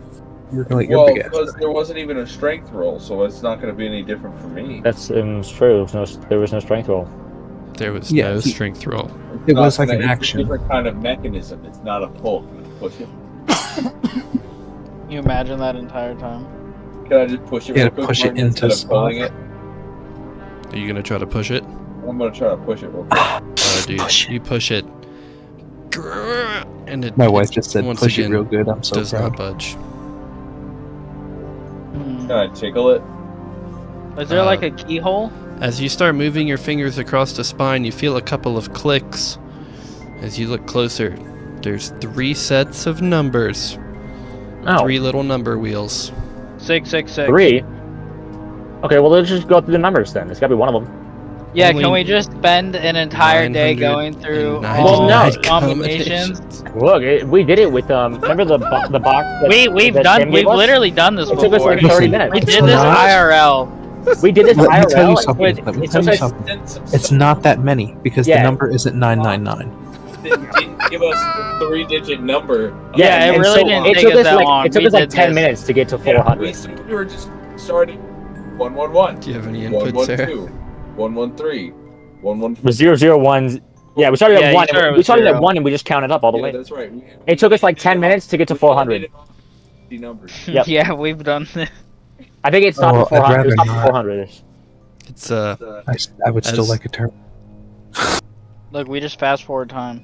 You're gonna let your Well, big ass. because there wasn't even a strength roll, so it's not going to be any different for me. That's true. There was no strength roll. There was Yeah, no he- strength roll. It Not was like gonna- an it's action. a different kind of mechanism. It's not a pull. Push it. Can you imagine that entire time? Can I just push it? Yeah, real quick, push it Martin, into instead of pulling spot. it? Are you gonna try to push it? I'm going to try to push it real quick. Oh, dude, Push it. you push it, and it. My wife just said, once "Push again, it real good." I'm so does proud. not budge. Hmm. Can I tickle it? Is there like a keyhole? As you start moving your fingers across the spine, you feel a couple of clicks. As you look closer, there's 3 sets of numbers. Oh, 3 little number wheels. 666. 3? Okay, well, let's just go through the numbers then. It's gotta be one of them. Yeah, Only can we just spend an entire day going through 999 all Well, no. the combinations? Look, we did it with remember the box. That, We've that Tim we've gave us? literally done this It took us before. like 30 minutes. We It's did this not- IRL. We did this Let me IRL. tell you something. It- Let me it tell took you us- something. It's not that many because Yeah. the number isn't 999. Didn't give us a 3-digit number. Yeah, it and really didn't it take took us us that like, long. It took We us like did 10 this. minutes to get to Yeah, 400. we were just starting 111. Do you have any input, Sarah? 112. 113. 114. With 001. Yeah, we started Yeah, at you 1. started We with started at 0. 1 and we just counted up all the Yeah, way. that's right. It took us like 10 minutes to get to 400. The numbers. Yep. Yeah, we've done this. I think it stopped Oh, at 400. I'd It stopped rather at not. 400. It's I would still As- like a turn. Look, we just fast forward time.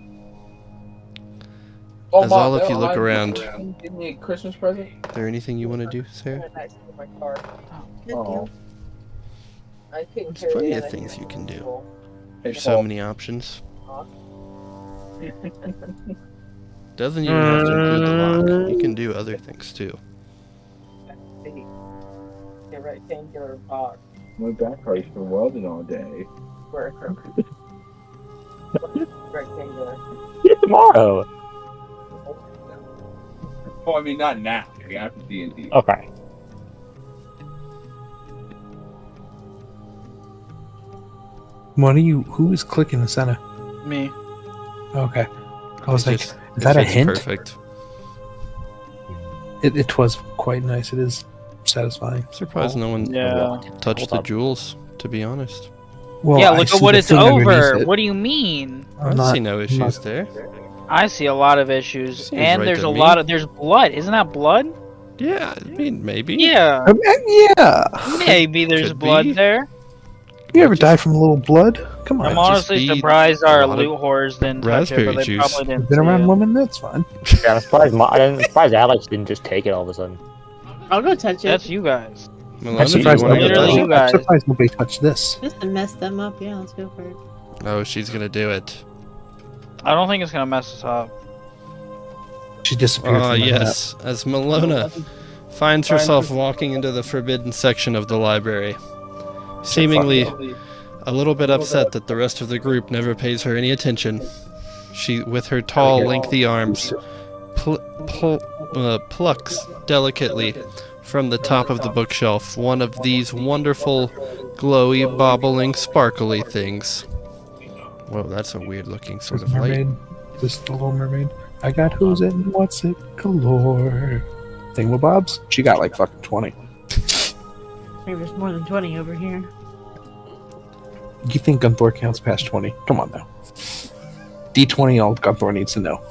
As all of you look around. Give me a Christmas present. Is there anything you want to do, Sarah? Oh. There's plenty of things you can do. There's so many options. Doesn't even have to include the lock. You can do other things too. My back hurts from welding all day. Yeah, tomorrow. Oh, I mean not now. After DND. Okay. What are you? Who is clicking the center? Me. Okay. I was like, Just- is that a it's hint? Perfect. It was quite nice. It is satisfying. Surprised no one Yeah. touched Hold the up. jewels, to be honest. Well, Yeah, I look see at what the it's thing underneath over. it. What do you mean? I I'm not- see no issues there. I see a lot of issues, Seems and right there's to a me. lot of there's blood. Isn't that blood? Yeah, I mean, maybe. Yeah, Yeah. maybe there's Could blood be. there. You ever die from a little blood? Come on. I'm just honestly be surprised a our lot of loot whores didn't touch it, raspberry but they juice. probably didn't. You've been see around it. women. That's fine. Yeah, I'm surprised Alex didn't just take it all of a sudden. I'll go touch it. That's you guys. Malone, I'm do you surprised wanna go Literally touch you it? guys. I'm surprised nobody touched this. Just to mess them up. Yeah, let's go for it. Oh, she's gonna do it. I don't think it's gonna mess us up. She disappeared. Ah, from the yes. As Malona finds herself walking into the forbidden section of the library, seemingly a little bit upset that the rest of the group never pays her any attention. She, with her tall, lengthy arms, plucks delicately from the top of the bookshelf one of these wonderful, glowy, bobbling, sparkly things. Whoa, that's a weird-looking sort This of light. mermaid. This the Little Mermaid. I got who's it and what's it galore. Thingamabobs? She got like fucking 20. Maybe there's more than 20 over here. You think Gunthor counts past 20? Come on now. D20, all Gunthor needs to know.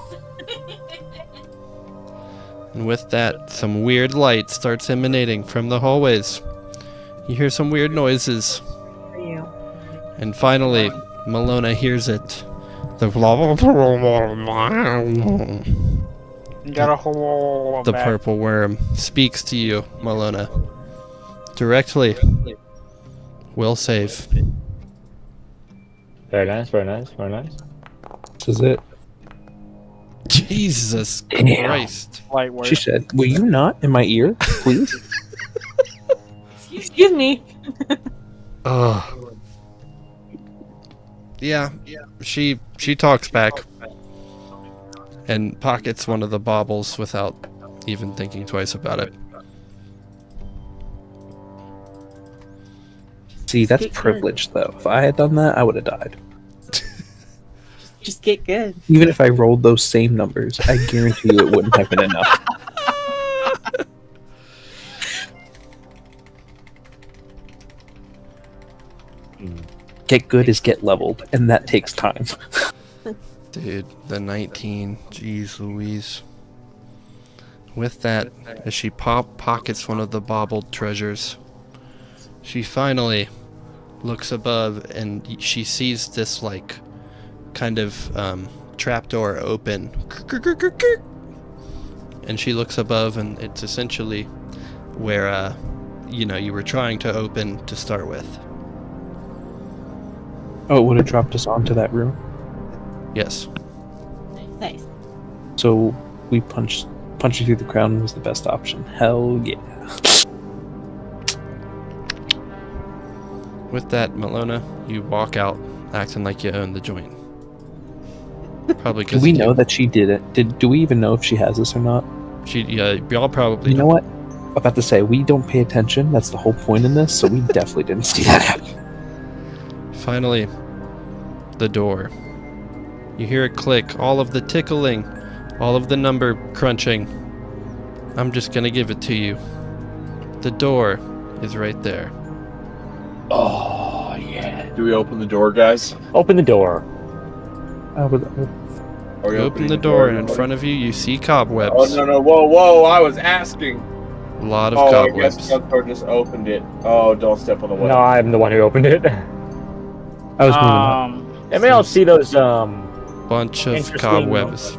And with that, some weird light starts emanating from the hallways. You hear some weird noises. For you. And finally, Malona hears it. The You got a whole the back. purple worm speaks to you, Malona. Directly. Will save. Very nice, very nice, very nice. This is it. Jesus Damn. Christ. Light work. She said, will you not in my ear, please? Excuse me. Ugh. Yeah, she talks back and pockets one of the baubles without even thinking twice about it. See, that's Get good. privilege, though. If I had done that, I would have died. Just get good. Even if I rolled those same numbers, I guarantee you it wouldn't have been enough. Get good is get leveled, and that takes time. Dude, the 19. Jeez Louise. With that, as she pockets one of the baubled treasures, she finally looks above and she sees this, like, kind of trapdoor open. And she looks above, and it's essentially where, you were trying to open to start with. Oh, it would have dropped us onto that room. Yes. Nice. So we punching through the ground was the best option. Hell yeah. With that, Malona, you walk out acting like you own the joint. Probably Do because we know that she did it? Do we even know if she has this or not? y'all probably You know what? I'm about to say, we don't pay attention. That's the whole point in this, so we definitely didn't see that happen. Finally, the door. You hear it click, all of the tickling, all of the number crunching. I'm just gonna give it to you. The door is right there. Oh, yeah. Do we open the door, guys? Open the door. Are we You open opening the door, and in front of you see cobwebs. Oh, no, whoa, I was asking. A lot of I cobwebs. guess Gunther just opened it. Oh, don't step on the web. No, I'm the one who opened it. I was moving up. Anybody else see those Bunch of Interesting. cobwebs.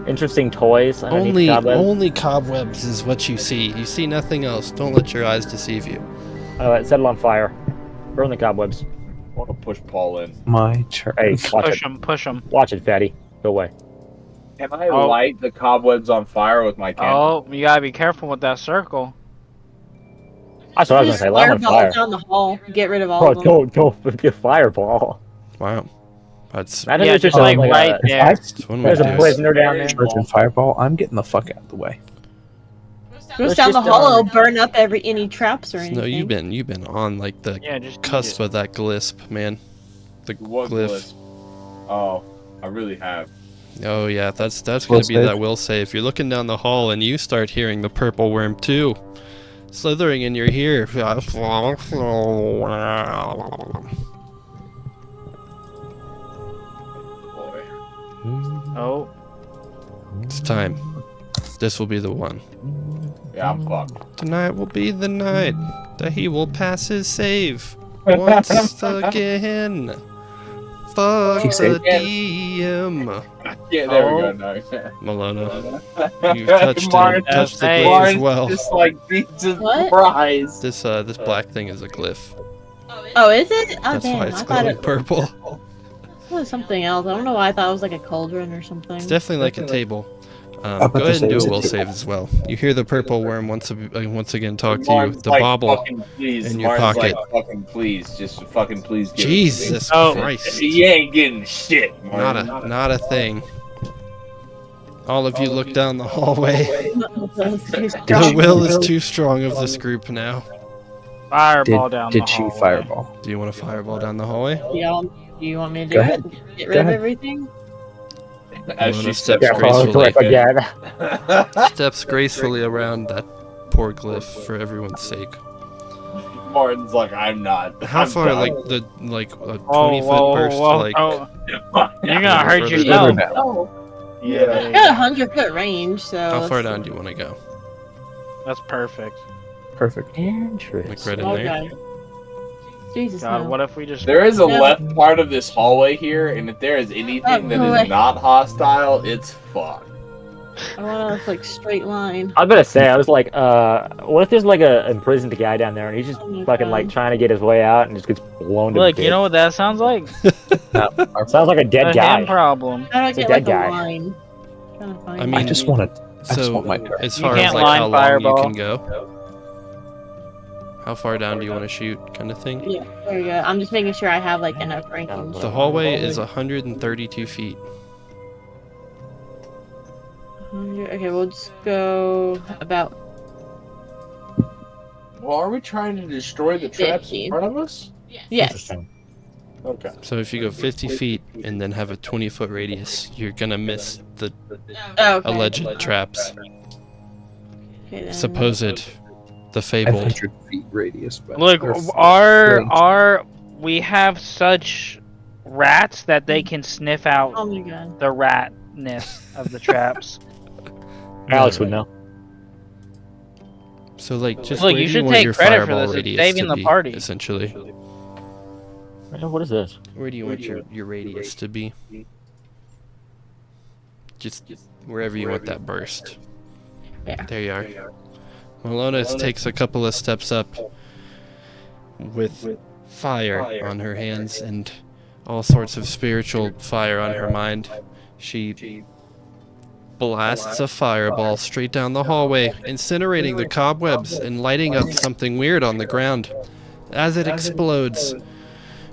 interesting toys underneath Only, the cobwebs? only cobwebs is what you see. You see nothing else. Don't let your eyes deceive you. Alright, set it on fire. Burn the cobwebs. I want to push Paul in. My turn. Hey, watch Push it. him, push him. Watch it, fatty. Go away. Can I Oh. light the cobwebs on fire with my candle? Oh, you gotta be careful with that circle. That's what I was Just gonna say. Light 'em on fireball fire. down the hall. Get rid of all Oh, of them. don't be a fireball. Wow. That's I think Yeah, it's just a- like a- right there. that's one way There's to a do it. prisoner down there. Charging fireball. I'm getting the fuck out of the way. Goes Let's down the just, hollow, burn up any traps or anything. No, you've been on like the Yeah, just cusp of that glisp, man. The What glyph. glyph? Oh, I really have. Oh yeah, that's gonna Will be save. that will save. You're looking down the hall and you start hearing the purple worm too, slithering in your ear. Boy. Oh, It's time. This will be the one. Yeah, I'm fucked. Tonight will be the night that he will pass his save once again. Fuck He the saved. DM. Yeah, there we Oh. go. No. Malona, you've touched Martin, the Hey. glaive as well. Just like Jesus What? Christ. This black thing is a glyph. Oh, is it? Oh, That's damn. why I it's thought glowing it purple. was something else. I don't know why I thought it was like a cauldron or something. It's definitely like a table. I'm about Go to ahead say and do it's a a will table. save as well. You hear the purple worm once again talk to you. Martin's The like, bauble fucking please. in your Martin's pocket. Like, fucking please. Just fucking please give Jesus Oh. Christ. He ain't getting shit, Martin. Not a thing. All of you look down the hallway. The will is too strong of this group now. fireball down the Did she hallway. fireball? Do you want to fireball down the hallway? Do you want me to do Go it? ahead. Get Go rid of ahead. everything? As Malona she steps Yeah, steps follow gracefully. clip again. Steps gracefully around that poor glyph for everyone's sake. Martin's like, I'm not. How I'm far, done. like a 20-foot Whoa, burst, whoa. like Oh, you're gonna hurt further yourself. down. Yeah, I there you got go. 100-foot range, so. how far down do you want to go? That's perfect. Perfect. Like Interesting. right in there? Okay. Jesus, God, no. what if we just? There is a No. left part of this hallway here, and if there is anything that boy. is not hostile, it's fucked. I want a like straight line. I was gonna say, I was like, what if there's like a imprisoned guy down there and he's just Oh my fucking God. like trying to get his way out and just gets blown to Look, bits? you know what that sounds like? Sounds like a dead A guy. hand problem. How do I It's a get dead like guy. a line? Trying to find I it. mean, I just want to. I just So, want my turn. as You far as can't like line how long fireball. you can go, how far down do you want to shoot, kind of thing? Yeah, there we go. I'm just making sure I have like enough range. The hallway is 132 feet. Okay, we'll just go about. Well, are we trying to destroy the traps 50. in front of us? Yes. Interesting. Okay. So if you go 50 feet and then have a 20-foot radius, you're gonna miss the Oh, okay. alleged traps. Okay, then. Supposed, the fabled. 500 feet radius. But Look, or our range. our we have such rats that they can sniff out Oh my god. the ratness of the traps. Alex would know. So, like, just Look, where you do should want take your credit for fireball this. It's radius saving to the be, party. essentially? What is this? Where do you want your radius to be? Just wherever you want that burst. Yeah. There you are. Malona takes a couple of steps up with fire on her hands and all sorts of spiritual fire on her mind. She blasts a fireball straight down the hallway, incinerating the cobwebs and lighting up something weird on the ground. As it explodes,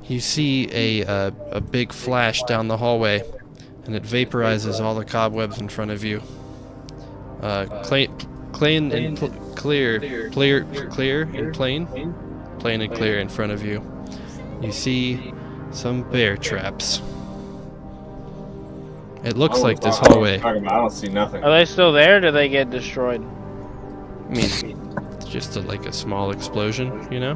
you see a big flash down the hallway, and it vaporizes all the cobwebs in front of you. Plain and clear and plain and clear in front of you. You see some bear traps. It looks like this hallway. I don't see nothing. Are they still there? Or do they get destroyed? I mean, it's just like a small explosion, you know?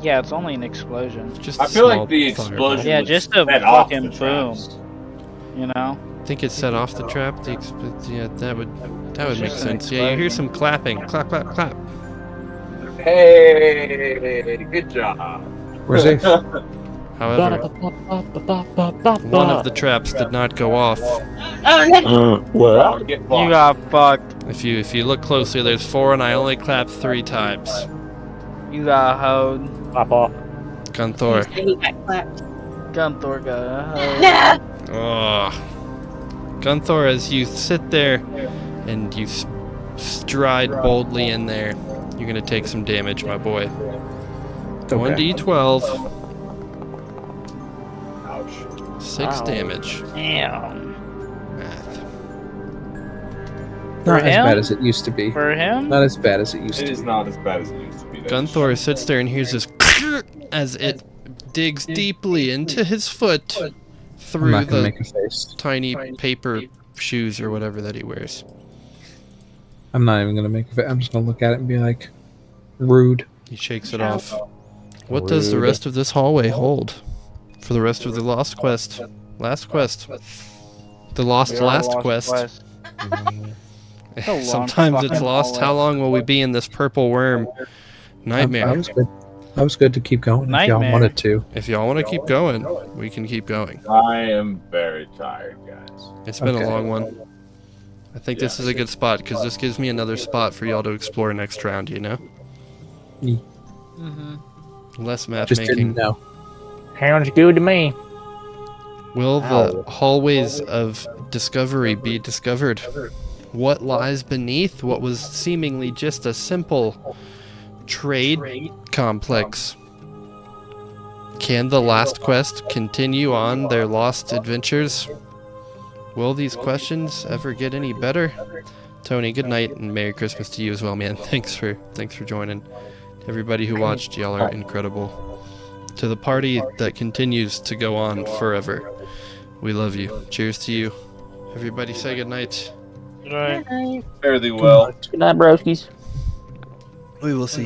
Yeah, it's only an explosion. Just I a feel small like the fireball. explosion Yeah, would just a set off fucking the boom. traps. You know? I think it set off the trap. Yeah, that would make Just an sense. Yeah, you hear some clapping. Clap, clap, clap. Hey, good job. Where's Ace? However, one of the traps did not go off. What? Get You fucked. got fucked. If you look closely, there's 4, and I only clapped 3 times. You got hoed. Pop off. Gunthor. He got clapped. Gunthor got hoed. Nah. Oh. Gunthor, as you sit there and you stride boldly in there, you're gonna take some damage, my boy. Okay. 1d12, Ouch. 6 Wow. damage. Damn. Math. Not as him? bad as it used to be. For him? Not as bad as it used It to is be. not as bad as it used to be. That's Gunthor sits there and hears this as it digs deeply into his foot I'm through not gonna the make a face. tiny paper shoes or whatever that he wears. I'm not even gonna make a face. I'm just gonna look at it and be like, rude. He shakes it off. What does the rest of this hallway hold for the rest of the lost quest? Last quest. The lost We are last lost quest. It's a long Sometimes it's fucking lost. hallway. How long will we be in this purple worm I nightmare? was good. I was good to keep going if Nightmare. y'all wanted to. If y'all want to keep going, we can keep going. I am very tired, guys. It's been Okay. a long one. I think this is a good spot because this gives me another spot for y'all to explore next round, you know? Mm-hmm. Less map Just making. didn't know. Sounds good to me. Will the Ow. hallways of discovery be discovered? What lies beneath what was seemingly just a simple trade complex? Can the last quest continue on their lost adventures? Will these questions ever get any better? Tony, good night and Merry Christmas to you as well, man. Thanks for joining. Everybody who watched, y'all are incredible. To the party that continues to go on forever, we love you. Cheers to you. Everybody say good night. Right. Fairly well. Good night, broskies. We will see